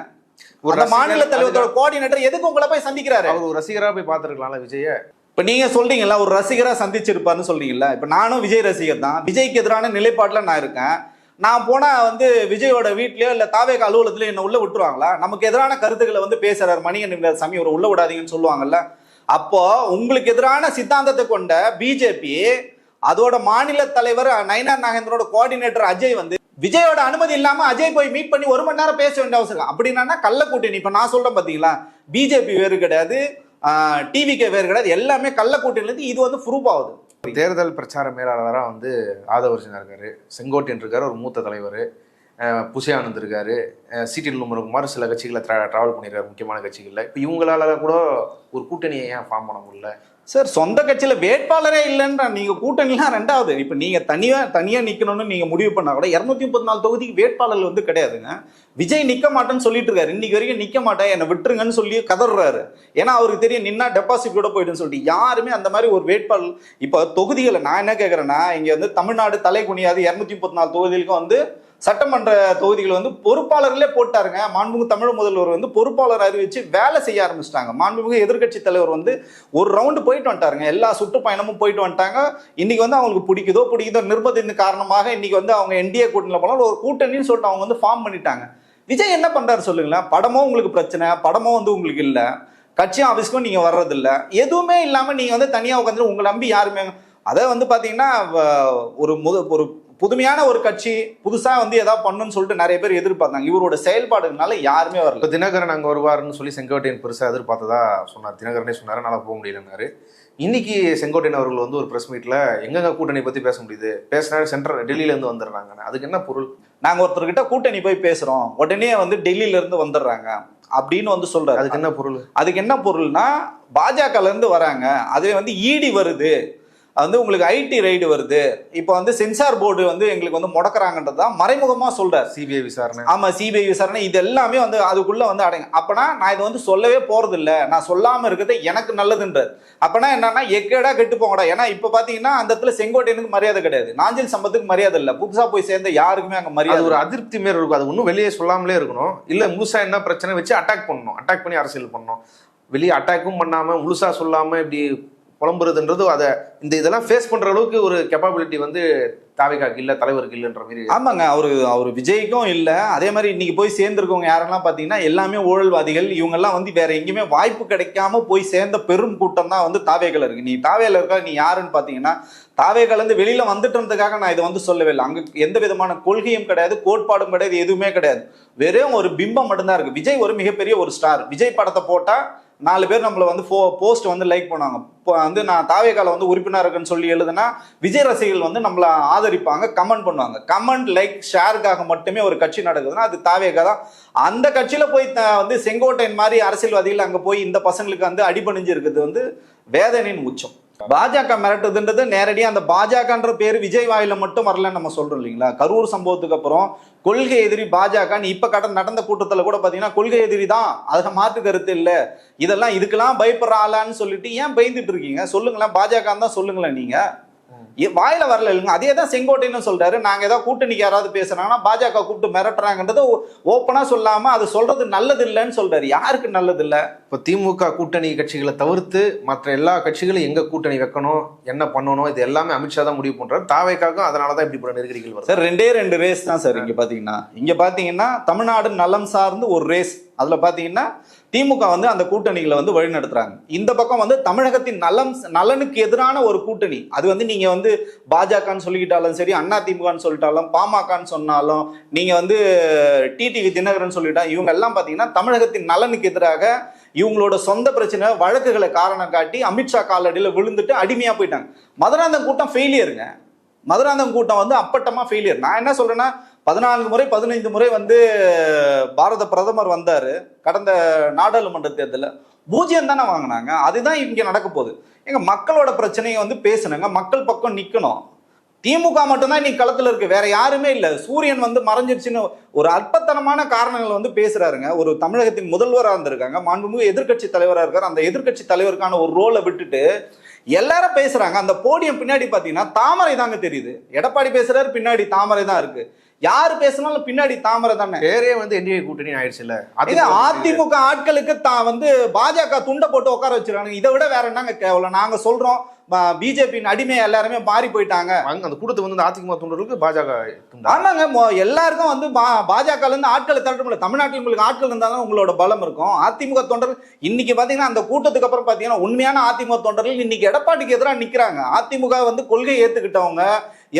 ஒரு மாநில தலைவரோட கோஆர்டினேட்டர் எதுக்கு உங்களை போய் சந்திக்கிறாரு? அவர் ஒரு ரசிகரா போய் பார்த்துருக்கலாம்ல விஜய. இப்ப நீங்க சொல்றீங்கல்ல ஒரு ரசிகரா சந்திச்சிருப்பாருன்னு சொல்றீங்கல்ல. இப்ப நானும் விஜய் ரசிகர் தான். விஜய்க்கு எதிரான நிலைப்பாட்டுல நான் இருக்கேன். நான் போனா வந்து விஜயோட வீட்லயோ இல்ல தாவேக அலுவலகத்திலயோ என்ன உள்ள விட்டுருவாங்களா? நமக்கு எதிரான கருத்துக்களை வந்து பேசுறாரு மணிகண்டன் சாமி, ஒரு உள்ள விடாதீங்கன்னு சொல்லுவாங்கல்ல. அப்போ உங்களுக்கு எதிரான சித்தாந்தத்தை கொண்ட பிஜேபி அதோட மாநில தலைவர் நயினார் நாகேந்திரோட கோஆர்டினேட்டர் அஜய் வந்து விஜயோட அனுமதி இல்லாம அஜய் போய் மீட் பண்ணி 1 மணி நேரம் பேச வேண்டிய அவசியம் அப்படின்னா கள்ள கூட்டணி. இப்ப நான் சொல்றேன் பாத்தீங்களா, பிஜேபி வேறு கிடையாது, டிவிகே வேறு கிடையாது, எல்லாமே கள்ள கூட்டணி. இது வந்து ப்ரூஃப் ஆகுது. தேர்தல் பிரச்சார மேலாளராக வந்து ஆதவர்ஜனா இருக்காரு, செங்கோட்டையன் இருக்காரு, ஒரு மூத்த தலைவர், புசியானந்த் இருக்காரு, சிடி நிர்மகுமார் சில கட்சிகளை டிராவல் பண்ணியிருக்காரு முக்கியமான கட்சிகளில். இப்போ இவங்களால கூட ஒரு கூட்டணியை ஏன் ஃபார்ம் பண்ண முடியல? சார் சொந்த கட்சியில வேட்பாளரே இல்லைன்ற நீங்க கூட்டணிலாம் ரெண்டாவது. இப்ப நீங்க தனியா நிக்கணும்னு நீங்க முடிவு பண்ணா கூட 234 தொகுதிக்கு வேட்பாளர் வந்து கிடையாதுங்க. விஜய் நிக்க மாட்டேன்னு சொல்லிட்டு இருக்காரு. இன்னைக்கு வரைக்கும் நிக்க மாட்டேன், என்னை விட்டுருங்கன்னு சொல்லி கதறாரு. ஏன்னா அவருக்கு தெரியும் நின்னா டெபாசிட் கூட போயிடுன்னு சொல்லிட்டு. யாருமே அந்த மாதிரி ஒரு வேட்பாளர் இப்ப தொகுதிகளை நான் என்ன கேட்கறேன்னா, இங்க வந்து தமிழ்நாடு தலை குனியாது 234 தொகுதிகளுக்கும் வந்து சட்டமன்ற தொகுதிகள் வந்து பொறுப்பாளர்களே போட்டாருங்க. மாண்புமிகு தமிழ் முதல்வர் வந்து பொறுப்பாளர் அறிவிச்சு வேலை செய்ய ஆரம்பிச்சிட்டாங்க. மாண்புமிகு எதிர்கட்சி தலைவர் வந்து ஒரு ரவுண்டு போயிட்டு வந்துட்டாருங்க. எல்லா சுற்றுப்பயணமும் போயிட்டு வந்துட்டாங்க. இன்னைக்கு வந்து அவங்களுக்கு பிடிக்குதோ நிர்பந்தத்தின் காரணமாக இன்னைக்கு வந்து அவங்க என்டிஏ கூட்டணியில் போனாலும் ஒரு கூட்டணின்னு சொல்லிட்டு அவங்க வந்து ஃபார்ம் பண்ணிட்டாங்க. விஜய் என்ன பண்றாரு சொல்லுங்களேன்? படமோ உங்களுக்கு பிரச்சனை, படமோ வந்து உங்களுக்கு இல்லை, கட்சி ஆஃபீஸ்க்கும் நீங்க வர்றதில்ல, எதுவுமே இல்லாம நீங்க வந்து தனியா உட்காந்து உங்களை நம்பி யாருமே அதை வந்து பாத்தீங்கன்னா ஒரு புதுமையான ஒரு கட்சி புதுசா வந்து ஏதாவது பண்ணுன்னு சொல்லிட்டு நிறைய பேர் எதிர்பார்த்தாங்க. இவரோட செயல்பாடுனால யாருமே வரல. இப்போ தினகரன் அங்கே வருவாருன்னு சொல்லி செங்கோட்டையன் பெருசாக எதிர்பார்த்ததா சொன்னார். தினகரனே சொன்னார், என்னால் போக முடியலன்னாரு. இன்னைக்கு செங்கோட்டையன் அவர்கள் வந்து ஒரு ப்ரெஸ் மீட்ல எங்கெங்க கூட்டணி பத்தி பேச முடியுது, பேசினா டெல்லியில இருந்து வந்துடுறாங்க. அதுக்கு என்ன பொருள்? நாங்க ஒருத்தர்கிட்ட கூட்டணி போய் பேசுறோம், உடனே வந்து டெல்லியில இருந்து வந்துடுறாங்க அப்படின்னு வந்து சொல்றாரு. அதுக்கு என்ன பொருள்? அதுக்கு என்ன பொருள்னா, பாஜகல இருந்து வராங்க, அதுவே வந்து இடி வருது, வந்து உங்களுக்கு ஐடி ரைடு வருது, இப்போ வந்து சென்சார் போர்டு வந்து எங்களுக்கு வந்து முடக்குறாங்கன்றதான் மறைமுகமா சொல்றாரு. சிபிஐ விசாரணை. ஆமா, சிபிஐ விசாரணை, இது எல்லாமே வந்து அதுக்குள்ள வந்து அடங்க. அப்பனா நான் இதை வந்து சொல்லவே போறது இல்ல, நான் சொல்லாம இருக்கிறது எனக்கு நல்லதுன்றது. அப்பனா என்னன்னா, எக்கேடா கெட்டு போங்கடா. ஏன்னா இப்ப பாத்தீங்கன்னா அந்த இடத்துல செங்கோட்டையனுக்கு மரியாதை கிடையாது, நாஞ்சில் சம்பத்துக்கு மரியாதை இல்ல, புதுசா போய் சேர்ந்த யாருக்குமே அங்க மரியாதை. ஒரு அதிருப்தி மாரி இருக்கும். அது ஒன்றும் வெளியே சொல்லாமலே இருக்கணும், இல்ல முழுசா என்ன பிரச்சனை வச்சு அட்டாக் பண்ணணும், அட்டாக் பண்ணி அரசியல் பண்ணணும். வெளியே அட்டாக்கும் பண்ணாம முழுசா சொல்லாம இப்படி புலம்புறதுன்றது அதை இதெல்லாம் ஃபேஸ் பண்ற அளவுக்கு ஒரு கெப்பாபிலிட்டி வந்து தாவேகாக்கு இல்ல, தலைவருக்கு இல்லைன்ற மாதிரி. ஆமாங்க, அவரு விஜய்க்கும் இல்ல. அதே மாதிரி இன்னைக்கு போய் சேர்ந்திருக்கவங்க யாரெல்லாம் பாத்தீங்கன்னா எல்லாமே ஊழல்வாதிகள். இவங்க எல்லாம் வந்து வேற எங்கேயுமே வாய்ப்பு கிடைக்காம போய் சேர்ந்த பெரும் கூட்டம் தான் வந்து தாவேகள் இருக்கு. நீ தாவேல இருக்கா, நீ யாருன்னு பாத்தீங்கன்னா தாவேகள் இருந்து வெளியில வந்துட்டுறதுக்காக நான் இதை வந்து சொல்லவே இல்லை. அங்க எந்த விதமான கொள்கையும் கிடையாது, கோட்பாடும் கிடையாது, எதுவுமே கிடையாது. வெறும் ஒரு பிம்பம் மட்டும்தான் இருக்கு. விஜய் ஒரு மிகப்பெரிய ஒரு ஸ்டார். விஜய் படத்தை போட்டா 4 பேர் நம்மளை வந்து போஸ்ட் வந்து லைக் பண்ணுவாங்க. இப்போ வந்து நான் தாவேகால வந்து உறுப்பினர் இருக்குன்னு சொல்லி எழுதுனா விஜய் ரசிகர்கள் வந்து நம்மளை ஆதரிப்பாங்க, கமெண்ட் பண்ணுவாங்க. கமெண்ட் லைக் ஷேருக்காக மட்டுமே ஒரு கட்சி நடக்குதுன்னா அது தாவேகா தான். அந்த கட்சியில போய் வந்து செங்கோட்டையன் மாதிரி அரசியல்வாதிகள் அங்க போய் இந்த பசங்களுக்கு வந்து அடிபணிஞ்சு இருக்குது வந்து வேதனையின் உச்சம். பாஜக மிரட்டுதுன்றது நேரடியாக அந்த பாஜகன்ற பேர் விஜய் வாயில மட்டும் வரலன்னு நம்ம சொல்றோம் இல்லைங்களா? கரூர் சம்பவத்துக்கு அப்புறம் கொள்கை எதிரி பாஜக, இப்ப நடந்த கூட்டத்துல கூட பாத்தீங்கன்னா கொள்கை எதிரி தான், அதுக்கு மாற்று கருத்து இல்ல, இதெல்லாம் இதுக்கெல்லாம் பயப்படுற ஆளான்னு சொல்லிட்டு ஏன் பயந்துட்டு இருக்கீங்க? சொல்லுங்களேன், பாஜக தான் சொல்லுங்களேன். நீங்க வாயில வரல இல்லைங்க. அதே தான் செங்கோட்டைன்னு சொல்றாரு. நாங்க ஏதாவது கூட்டணிக்கு யாராவது பேசுறாங்கன்னா பாஜக கூப்பிட்டு மிரட்டுறாங்கன்றது ஓப்பனா சொல்லாம அது சொல்றது நல்லது இல்லைன்னு சொல்றாரு. யாருக்கு நல்லது இல்ல? இப்போ திமுக கூட்டணி கட்சிகளை தவிர்த்து மற்ற எல்லா கட்சிகளும் எங்க கூட்டணி வைக்கணும், என்ன பண்ணணும், இது எல்லாமே அமித்ஷா தான் முடிவு பண்றாரு. தாவேக்காக்கும் அதனாலதான் இப்படி போல நெருக்கடிகள் வரும் சார். 2 ரேஸ் தான் சார். இங்க பாத்தீங்கன்னா தமிழ்நாடு நலம் சார்ந்து ஒரு ரேஸ். அதுல பாத்தீங்கன்னா திமுக வந்து அந்த கூட்டணிகளை வந்து வழி நடத்துறாங்க. இந்த பக்கம் வந்து தமிழகத்தின் நலனுக்கு எதிரான ஒரு கூட்டணி. அது வந்து நீங்க வந்து பாஜகன்னு சொல்லிக்கிட்டாலும் சரி, அண்ணா திமுகன்னு சொல்லிட்டாலும், பாமகன்னு சொன்னாலும், நீங்க வந்து டிடிவி தினகரன் சொல்லிட்டா, இவங்க எல்லாம் பாத்தீங்கன்னா தமிழகத்தின் நலனுக்கு எதிராக இவங்களோட சொந்த பிரச்சனை வழக்குகளை காரணம் காட்டி அமித்ஷா காலடியில் விழுந்துட்டு அடிமையா போயிட்டாங்க. மதுராந்தகம் கூட்டம் ஃபெயிலியருங்க. மதுராந்தகம் கூட்டம் வந்து அப்பட்டமா ஃபெயிலியர். நான் என்ன சொல்றேன்னா, 14 முறை 15 முறை வந்து பாரத பிரதமர் வந்தாரு. கடந்த நாடாளுமன்ற தேர்தலில் 0 தானே வாங்கினாங்க. அதுதான் இங்க நடக்க போகுது. எங்க மக்களோட பிரச்சனையை வந்து பேசணுங்க, மக்கள் பக்கம் நிக்கணும். திமுக மட்டும்தான் இன்னைக்கு களத்துல இருக்கு, வேற யாருமே இல்ல. சூரியன் வந்து மறைஞ்சிருச்சுன்னு ஒரு அற்பத்தனமான காரணங்கள் வந்து பேசுறாருங்க. ஒரு தமிழகத்தின் முதல்வராக இருந்திருக்காங்க, மாண்புமிகு எதிர்கட்சி தலைவராக இருக்காரு. அந்த எதிர்கட்சி தலைவருக்கான ஒரு ரோலை விட்டுட்டு எல்லாரும் பேசுறாங்க. அந்த போடியம் பின்னாடி பாத்தீங்கன்னா தாமரை தாங்க தெரியுது. எடப்பாடி பேசுறாரு, பின்னாடி தாமரை தான் இருக்கு. யாரு பேசினாலும் பின்னாடி தாமரை தானே. வேறே வந்து என்டிஏ கூட்டணி ஆயிடுச்சு இல்ல. அதிமுக ஆட்களுக்கு வந்து பாஜக துண்டை போட்டு உட்கார வச்சிருக்காங்க. இதை விட வேற என்னங்க கேவலம்? நாங்க சொல்றோம், பிஜேபியின் அடிமை எல்லாருமே மாறி போயிட்டாங்க. அந்த கூட்டத்தை வந்து அதிமுக தொண்டர்களுக்கு பாஜக. ஆமாங்க, எல்லாருக்கும் வந்து பாஜக இருந்து ஆட்களை திரட்ட முடியல. தமிழ்நாட்டில் உங்களுக்கு ஆட்கள் இருந்தாலும் உங்களோட பலம் இருக்கும். அதிமுக தொண்டர்கள் இன்னைக்கு பாத்தீங்கன்னா அந்த கூட்டத்துக்கு அப்புறம் பாத்தீங்கன்னா உண்மையான அதிமுக தொண்டர்கள் இன்னைக்கு எடப்பாடிக்கு எதிராக நிக்கிறாங்க. அதிமுக வந்து கொள்கை ஏத்துக்கிட்டவங்க,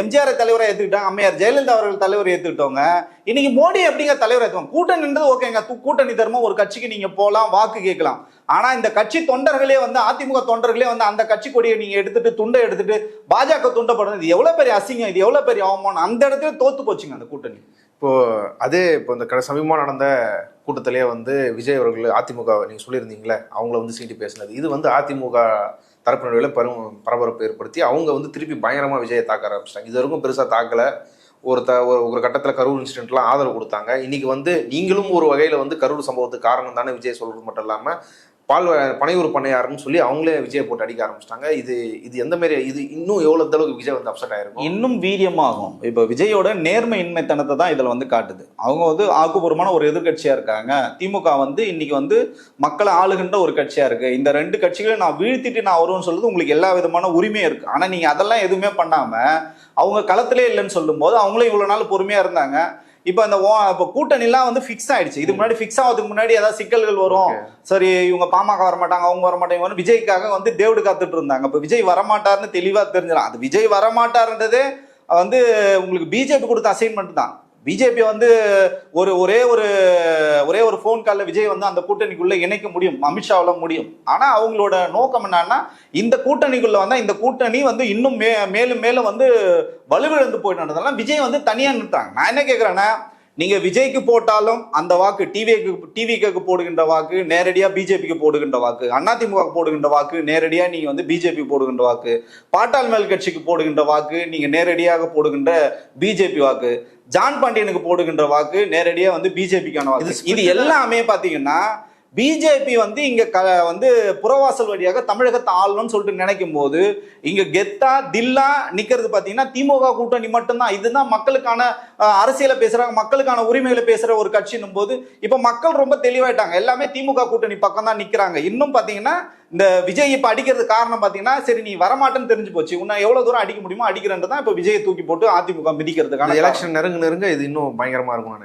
எம்ஜிஆர் தலைவரை ஏத்துக்கிட்டாங்க, அம்மையார் ஜெயலலிதா அவர்கள் தலைவர் ஏத்துக்கிட்டவங்க, இன்னைக்கு மோடி எப்படிங்க தலைவர் ஏற்றுவாங்க? கூட்டணின்றது ஓகேங்க, கூட்டணி தர்மம், ஒரு கட்சிக்கு நீங்க போலாம், வாக்கு கேட்கலாம். ஆனா இந்த கட்சி தொண்டர்களே வந்து, அதிமுக தொண்டர்களே வந்து அந்த கட்சி கொடியை நீங்க எடுத்துட்டு துண்டை எடுத்துட்டு பாஜக துண்டப்படுறது இது எவ்வளவு பெரிய அசிங்கம், இது எவ்வளவு பெரிய அவமானம். அந்த இடத்துல தோத்து போச்சுங்க அந்த கூட்டணி. இப்போ இந்த சமீபமாக நடந்த கூட்டத்திலேயே வந்து விஜய் அவர்கள் அதிமுக நீங்க சொல்லியிருந்தீங்களே, அவங்கள வந்து சீண்டி பேசினது, இது வந்து அதிமுக தரப்பு நடுவில் பரபரப்பு ஏற்படுத்தி அவங்க வந்து திருப்பி பயங்கரமாக விஜயை தாக்க ஆரம்பிச்சிட்டாங்க. இது வரைக்கும் பெருசாக தாக்கலை. ஒரு கட்டத்தில் கரூர் இன்சிடென்ட்லாம் ஆதரவு கொடுத்தாங்க. இன்னைக்கு வந்து நீங்களும் ஒரு வகையில் வந்து கரூர் சம்பவத்துக்கு காரணம் தானே விஜய் சொல்றது மட்டும் இல்லாமல் பனையூர் பண்ணையாருன்னு சொல்லி அவங்களே விஜயை போட்டு அடிக்க ஆரம்பிச்சிட்டாங்க. இது எந்த மாதிரி, இது இன்னும் எவ்வளவு அளவுக்கு விஜய் வந்து அப்செட் ஆயிருக்கும், இன்னும் வீரியமாகும். இப்போ விஜயோட நேர்மை இன்மைத்தனத்தை தான் இதில் வந்து காட்டுது. அவங்க வந்து ஆக்கப்பூர்வமான ஒரு எதிர்கட்சியா இருக்காங்க. திமுக வந்து இன்னைக்கு வந்து மக்களை ஆளுகின்ற ஒரு கட்சியா இருக்கு. இந்த 2 கட்சிகளையும் நான் வீழ்த்திட்டு நான் வருவேன்னு சொல்றது உங்களுக்கு எல்லா விதமான உரிமையும் இருக்கு. ஆனா நீங்க அதெல்லாம் எதுவுமே பண்ணாம அவங்க களத்திலே இல்லைன்னு சொல்லும் போது அவங்களும் இவ்வளவு நாள் பொறுமையா இருந்தாங்க. இப்போ இந்த கூட்டணிலாம் வந்து ஃபிக்ஸ் ஆயிடுச்சு. இதுக்கு முன்னாடி ஃபிக்ஸ் ஆகிறதுக்கு முன்னாடி ஏதாவது சிக்கல்கள் வரும், சரி இவங்க பாமக வரமாட்டாங்க, அவங்க வரமாட்டாங்க, விஜய்க்காக வந்து தேவடு காத்துட்டு இருந்தாங்க. இப்போ விஜய் வரமாட்டாருன்னு தெளிவா தெரிஞ்சிடும். அது விஜய் வரமாட்டாருன்றதே வந்து உங்களுக்கு பிஜேபி கொடுத்த அசைன்மெண்ட் தான். பிஜேபி வந்து ஒரே ஒரு ஃபோன் காலில் விஜய் வந்து அந்த கூட்டணிக்குள்ள இணைக்க முடியும், அமித்ஷாவால முடியும். ஆனா அவங்களோட நோக்கம் என்னன்னா இந்த கூட்டணிக்குள்ள வந்தா இந்த கூட்டணி வந்து இன்னும் மேலும் மேலும் வந்து வலுவிழந்து போயிட்டு விஜய் வந்து தனியா நிறுத்தாங்க. நான் என்ன கேட்கிறேன்னா, நீங்க விஜய்க்கு போட்டாலும் அந்த வாக்கு டிவிக்கு போடுகின்ற வாக்கு நேரடியா பிஜேபிக்கு போடுகின்ற வாக்கு, அதிமுக போடுகின்ற வாக்கு நேரடியா நீங்க வந்து பிஜேபி போடுகின்ற வாக்கு, பாட்டாள் மேல் கட்சிக்கு போடுகின்ற வாக்கு நீங்க நேரடியாக போடுகின்ற பிஜேபி வாக்கு, ஜான் பாண்டியனுக்கு போடுகின்ற வாக்கு நேரடியா வந்து பிஜேபிக்கான வாக்கு. இது எல்லாமே பாத்தீங்கன்னா பிஜேபி வந்து இங்க வந்து புறவாசல் வழியாக தமிழகத்தை ஆளணும்னு சொல்லிட்டு நினைக்கும் போது இங்க கெத்தா தில்லா நிக்கிறது பாத்தீங்கன்னா திமுக கூட்டணி மட்டும்தான். இதுதான் மக்களுக்கான அரசியலை பேசுறாங்க, மக்களுக்கான உரிமைகளை பேசுற ஒரு கட்சின்னும் போது இப்ப மக்கள் ரொம்ப தெளிவாயிட்டாங்க. எல்லாமே திமுக கூட்டணி பக்கம் தான் நிக்கிறாங்க. இன்னும் பாத்தீங்கன்னா இந்த விஜய் இப்ப அடிக்கிறது காரணம் பாத்தீங்கன்னா, சரி நீ வரமாட்டேன்னு தெரிஞ்சு போச்சு, உன்னை எவ்வளவு தூரம் அடிக்க முடியுமோ அடிக்கிறன்றதான் இப்ப விஜயை தூக்கி போட்டு அதிமுக மிதிக்கிறதுக்கான எலெக்ஷன் நெருங்க இது இன்னும் பயங்கரமா இருக்கும்,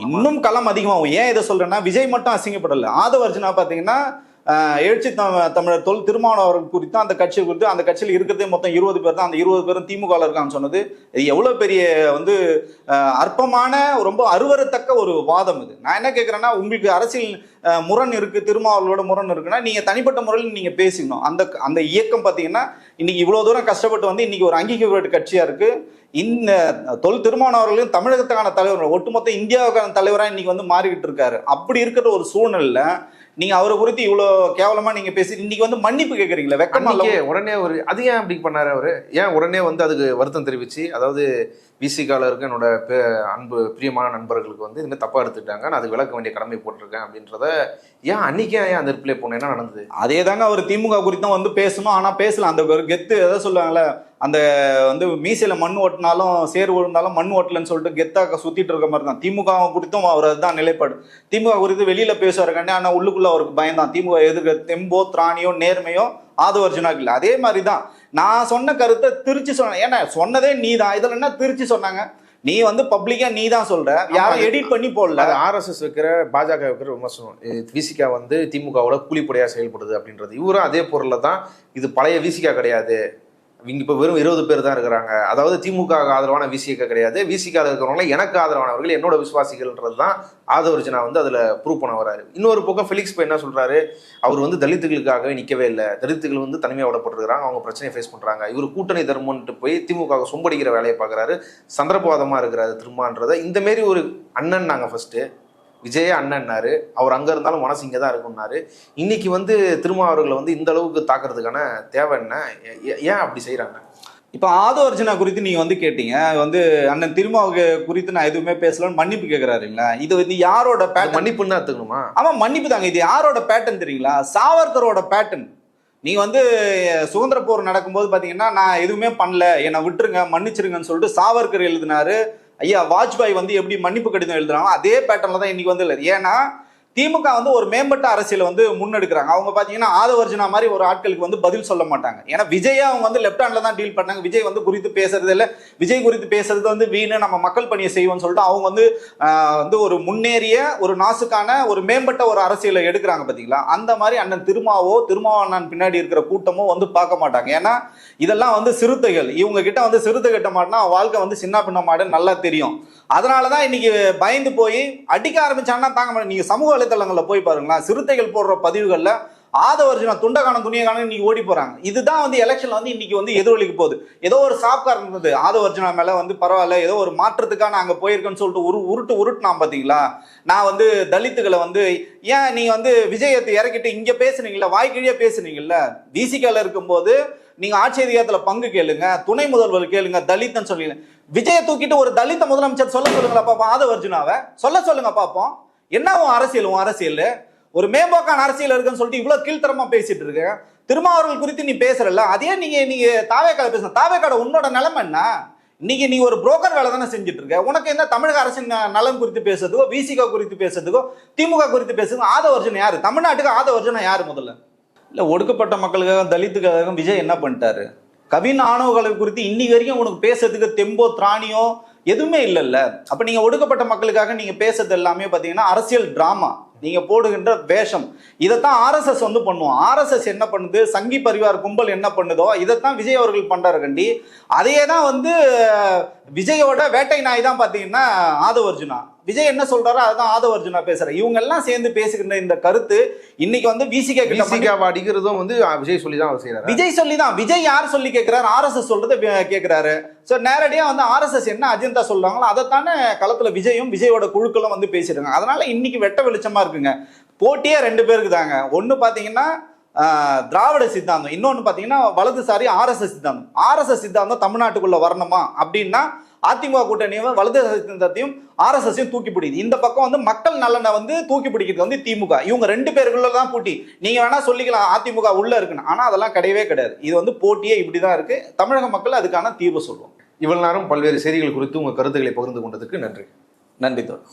இன்னும் களம் அதிகமாகும். ஏன் இதை சொல்றேன்னா, விஜய் மட்டும் அசிங்கப்படல, ஆதவர்ஜுனா பாத்தீங்கன்னா எழுச்சி தமிழர் தொல் திருமாவளவன் குறித்து அந்த கட்சி குறித்து, அந்த கட்சியில் இருக்கிறதே மொத்தம் 20 பேர் தான், அந்த 20 பேரும் திமுக இருக்கான்னு சொன்னது எவ்வளவு பெரிய வந்து அற்பமான ரொம்ப அருவருத்தக்க ஒரு வாதம் இது. நான் என்ன கேட்கிறேன்னா, உங்களுக்கு அரசியல் முரண் இருக்கு, திருமாவளவோட முரண் இருக்குன்னா நீங்க தனிப்பட்ட முறையில் நீங்க பேசிக்கணும். அந்த இயக்கம் பாத்தீங்கன்னா இன்னைக்கு இவ்வளவு தூரம் கஷ்டப்பட்டு வந்து இன்னைக்கு ஒரு அங்கீகரிக்கப்பட்ட கட்சியா இருக்கு. இந்த தொல் திருமாவளவர்களும் தமிழகத்துக்கான தலைவர், ஒட்டுமொத்த இந்தியாவுக்கான தலைவராக இன்னைக்கு வந்து மாறிக்கிட்டு இருக்காரு. அப்படி இருக்கிற ஒரு சூழ்நிலையில நீங்க அவரை குறித்து இவ்வளவு கேவலமா நீங்க பேசி இன்னைக்கு வந்து மன்னிப்பு கேட்கறீங்களா? வெக்கமா உடனே அது ஏன் அப்படி பண்ணாரு அவரு? ஏன் உடனே வந்து அதுக்கு வருத்தம் தெரிவிச்சு, அதாவது விசிகால இருக்க என்னோட பிரியமான நண்பர்களுக்கு வந்து இதுமாதிரி தப்பா எடுத்துட்டாங்க, நான் அதுக்கு விளக்க வேண்டிய கடமை போட்டிருக்கேன் அப்படின்றத ஏன் அன்னைக்கே ஏன் அந்த ரிப்ளை போன என்ன நடந்தது? அதே தாங்க அவர் திமுக குறித்தும் வந்து பேசணும். ஆனா பேசலாம், அந்த ஒரு கெத்து எதை சொல்லுவாங்கல்ல, அந்த வந்து மீசையில மண் ஓட்டினாலும் சேர் விழுந்தாலும் மண் ஓட்டலன்னு சொல்லிட்டு கெத்தாக சுத்திட்டு இருக்க மாதிரி தான் திமுக குறித்தும் அவர் அதுதான் நிலைப்பாடு. திமுக குறித்து வெளியில பேசுவாருக்காண்டி, ஆனா உள்ளுக்குள்ள அவருக்கு பயம்தான். திமுக எதிர்க்க தெம்போ திராணியோ நேர்மையோ ஆதவர்ஜுனாக்கு இல்லை. அதே மாதிரிதான் நான் சொன்ன கருத்தை திருச்சி சொன்னேன். ஏன்னா சொன்னதே நீ தான், இதுல என்ன திருச்சி சொன்னாங்க? நீ வந்து பப்ளிக்கா நீ தான் சொல்ற, யாரும் எடிட் பண்ணி போடல. ஆர்எஸ்எஸ் வைக்கிற பாஜக வைக்கிற விமர்சனம், விசிகா வந்து திமுகவோட கூலிப்படையா செயல்படுது அப்படின்றது. இவரும் அதே பொருள்ல தான், இது பழைய விசிகா கிடையாது, இங்க இப்ப வெறும் 20 பேர் தான் இருக்கிறாங்க, அதாவது திமுக ஆதரவான விசிக கிடையாது, விசிக இருக்கிறவங்கள எனக்கு ஆதரவானவர்கள் என்னோட விசுவாசிகள்ன்றது தான் ஆதவர்ஜுனா வந்து அதுல ப்ரூவ் பண்ண வராரு. இன்னொரு பக்கம் ஃபெலிக்ஸ் இப்போ என்ன சொல்றாரு, அவர் வந்து தலித்துகளுக்காகவே நிக்கவே இல்லை, தலித்துகள் வந்து தனிமையாக விடப்பட்டிருக்கிறாங்க, அவங்க பிரச்சனையை ஃபேஸ் பண்றாங்க, இவர் கூட்டணி தர்மன்ட்டு போய் திமுக சொம்படிக்கிற வேலையை பார்க்குறாரு, சந்தர்ப்பவாதமா இருக்கிறாரு திருமான்றதை. இந்த மாரி ஒரு அண்ணன் நாங்கள் ஃபர்ஸ்ட் விஜய அண்ணன்னாரு, அவர் அங்க இருந்தாலும் மனசு இங்கே தான் இருக்கும்னாரு. இன்னைக்கு வந்து திருமாவர்களை வந்து இந்த அளவுக்கு தாக்குறதுக்கான தேவை என்ன? ஏன் அப்படி செய்யறாங்க? இப்ப ஆதவர்ஜுனா குறித்து நீங்க வந்து கேட்டீங்க, வந்து அண்ணன் திருமாவுக்கு குறித்து நான் எதுவுமே பேசலன்னு மன்னிப்பு கேட்கிறாருங்களா? இது வந்து யாரோட பேட்டர்ன்? மன்னிப்புன்னு தான் எடுத்துக்கணுமா? ஆமா மன்னிப்பு தாங்க. இது யாரோட பேட்டர்ன் தெரியுங்களா? சாவர்கரோட பேட்டர்ன். நீங்க வந்து சுதந்திர போர் நடக்கும்போது பாத்தீங்கன்னா, நான் எதுவுமே பண்ணல, என்னை விட்டுருங்க, மன்னிச்சிருங்கன்னு சொல்லிட்டு சாவர்கர் எழுதினாரு. ஐயா வாஜ்பாய் வந்து எப்படி மன்னிப்பு கடிதம் எழுதுறாங்க, அதே பேட்டர்ல தான் இன்னைக்கு வந்து இல்லை. ஏன்னா திமுக வந்து ஒரு மேம்பட்ட அரசியலை வந்து முன்னெடுக்கிறாங்க. அவங்க பாத்தீங்கன்னா ஆதவர்ஜுனா மாதிரி ஒரு ஆட்களுக்கு வந்து பதில் சொல்ல மாட்டாங்க. ஏன்னா விஜய் அவங்க வந்து லெப்ட் ஹேண்ட்ல தான் டீல் பண்ணாங்க. விஜய் வந்து குறித்து பேசுறது இல்லை, விஜய் குறித்து பேசுறது வந்து வீணு, நம்ம மக்கள் பணியை செய்வோம்னு சொல்லிட்டு அவங்க வந்து ஒரு முன்னேறிய ஒரு நாசுக்கான ஒரு மேம்பட்ட ஒரு அரசியலை எடுக்கிறாங்க பாத்தீங்களா? அந்த மாதிரி அண்ணன் திருமாவண்ணன் பின்னாடி இருக்கிற கூட்டமோ வந்து பார்க்க மாட்டாங்க. ஏன்னா இதெல்லாம் வந்து சிறுத்தைகள், இவங்க கிட்ட வந்து சிறுத்தை கட்ட மாட்டேன்னா வாழ்க்கை வந்து சின்ன பின்ன மாட்டேன்னு நல்லா தெரியும். அதனாலதான் இன்னைக்கு பயந்து போய் அடிக்க ஆரம்பிச்சாங்கன்னா தாங்க மாட்டேன். நீங்க சமூக வலைதளங்கள்ல போய் பாருங்களா, சிறுத்தைகள் போடுற பதிவுகள்ல ஆதவர்ஜுனா துண்டகானம் துணியகானம் இன்னைக்கு ஓடி போறாங்க. இதுதான் வந்து எலெக்ஷன்ல வந்து இன்னைக்கு வந்து எதிரொலிக்க போகுது. ஏதோ ஒரு சாப்கார் இருந்தது ஆதவர்ஜுனா மேல வந்து பரவாயில்ல ஏதோ ஒரு மாற்றத்துக்கான அங்க போயிருக்கேன்னு சொல்லிட்டு உருட்டுனான் பாத்தீங்களா. நான் வந்து தலித்துகளை வந்து ஏன் நீங்க வந்து விஜயத்தை இறக்கிட்டு இங்க பேசுனீங்கல்ல, வாய்க்கிழியா பேசுனீங்கல்ல, விசிகால இருக்கும்போது நீங்க ஆட்சி அதிகாரத்துல பங்கு கேளுங்க, துணை முதல்வர் கேளுங்க, தலித்னு சொல்லுங்க. விஜய தூக்கிட்டு ஒரு தலித்த முதலமைச்சர் சொல்ல சொல்லுங்களா பாப்போம். ஆதவர்ஜுனாவை சொல்லுங்க பாப்போம். என்ன உன் அரசியல் ஒரு மேம்போக்கான அரசியல் இருக்குன்னு சொல்லிட்டு இவ்வளவு கீழ்த்தரமா பேசிட்டு இருக்க. திருமாவர்கள் குறித்து நீ பேசுறல, அதே நீங்க தாவேக்கால பேச. தாவேக்காட உன்னோட நிலைமை என்ன? இன்னைக்கு நீ ஒரு புரோக்கர் வேலை தானே செஞ்சுட்டு இருக்க. உனக்கு என்ன தமிழக அரசின் நலன் குறித்து பேசுறதுக்கோ, விசிகா குறித்து பேசுறதுக்கோ, திமுக குறித்து பேசுறதுக்கோ ஆதவர்ஜுனா யாரு? தமிழ்நாட்டுக்கு ஆதவர்ஜுனா யாரு முதல்ல? இல்ல, ஒடுக்கப்பட்ட மக்களுக்காக தலித்துக்காக விஜய் என்ன பண்ணிட்டாரு? கவின் ஆணவ குறித்து இன்னைக்கு வரைக்கும் உனக்கு பேசுறதுக்கு தெம்போ திராணியோ எதுவுமே இல்லைல்ல. அப்ப நீங்க ஒடுக்கப்பட்ட மக்களுக்காக நீங்க பேசுறது எல்லாமே பாத்தீங்கன்னா அரசியல் டிராமா, நீங்க போடுகின்ற வேஷம். இதைத்தான் ஆர்எஸ்எஸ் வந்து பண்ணுவோம். ஆர்எஸ்எஸ் என்ன பண்ணுது, சங்கி பரிவார் கும்பல் என்ன பண்ணுதோ இதைத்தான் விஜய் அவர்கள் பண்றாரு கண்டி. அதையே தான் வந்து விஜயோட வேட்டை நாய் தான் பாத்தீங்கன்னா ஆதவர்ஜுனா. விஜய் என்ன சொல்றாரோ அதுதான் ஆதவர்ஜுனா பேசுற. இவங்க எல்லாம் சேர்ந்து பேசுகின்ற இந்த கருத்து இன்னைக்கு வந்து விசிகா அடிக்கிறதும் வந்து விஜய் சொல்லி தான் செய்யறாரு. விஜய் யார் சொல்லி கேட்கிறாரு? ஆர்எஸ்எஸ் சொல்றதை கேட்கிறாரு. சோ நேரடியா வந்து ஆர்எஸ்எஸ் என்ன அஜெண்டா சொல்றாங்களோ அதைத்தானே களத்துல விஜயும் விஜயோட குழுக்களும் வந்து பேசிருக்காங்க. அதனால இன்னைக்கு வெட்ட வெளிச்சமா இருக்குங்க. போட்டியே 2 பேருக்கு தாங்க. ஒன்னு பாத்தீங்கன்னா திராவிட சித்தாந்தம், இன்னொன்னு பாத்தீங்கன்னா வலதுசாரி ஆர்எஸ்எஸ் சித்தாந்தம். ஆர்எஸ்எஸ் சித்தாந்தம் தமிழ்நாட்டுக்குள்ள வரணுமா அப்படின்னா அதிமுக கூட்டணியும் வலது சித்தாந்தத்தையும் ஆர்எஸ்எஸையும் தூக்கி பிடிக்குது. இந்த பக்கம் வந்து மக்கள் நலனை வந்து தூக்கி பிடிக்கிறது வந்து திமுக. இவங்க 2 பேருக்குள்ள தான் போட்டி. நீங்க வேணா சொல்லிக்கலாம் அதிமுக உள்ள இருக்குன்னு, ஆனா அதெல்லாம் கிடையவே கிடையாது. இது வந்து போட்டியே இப்படிதான் இருக்கு. தமிழக மக்கள் அதுக்கான தீர்வு சொல்லுவோம். இவ்வளவு நேரம் பல்வேறு செய்திகள் குறித்து உங்க கருத்துக்களை பகிர்ந்து கொண்டதுக்கு நன்றி. நன்றி தோழர்.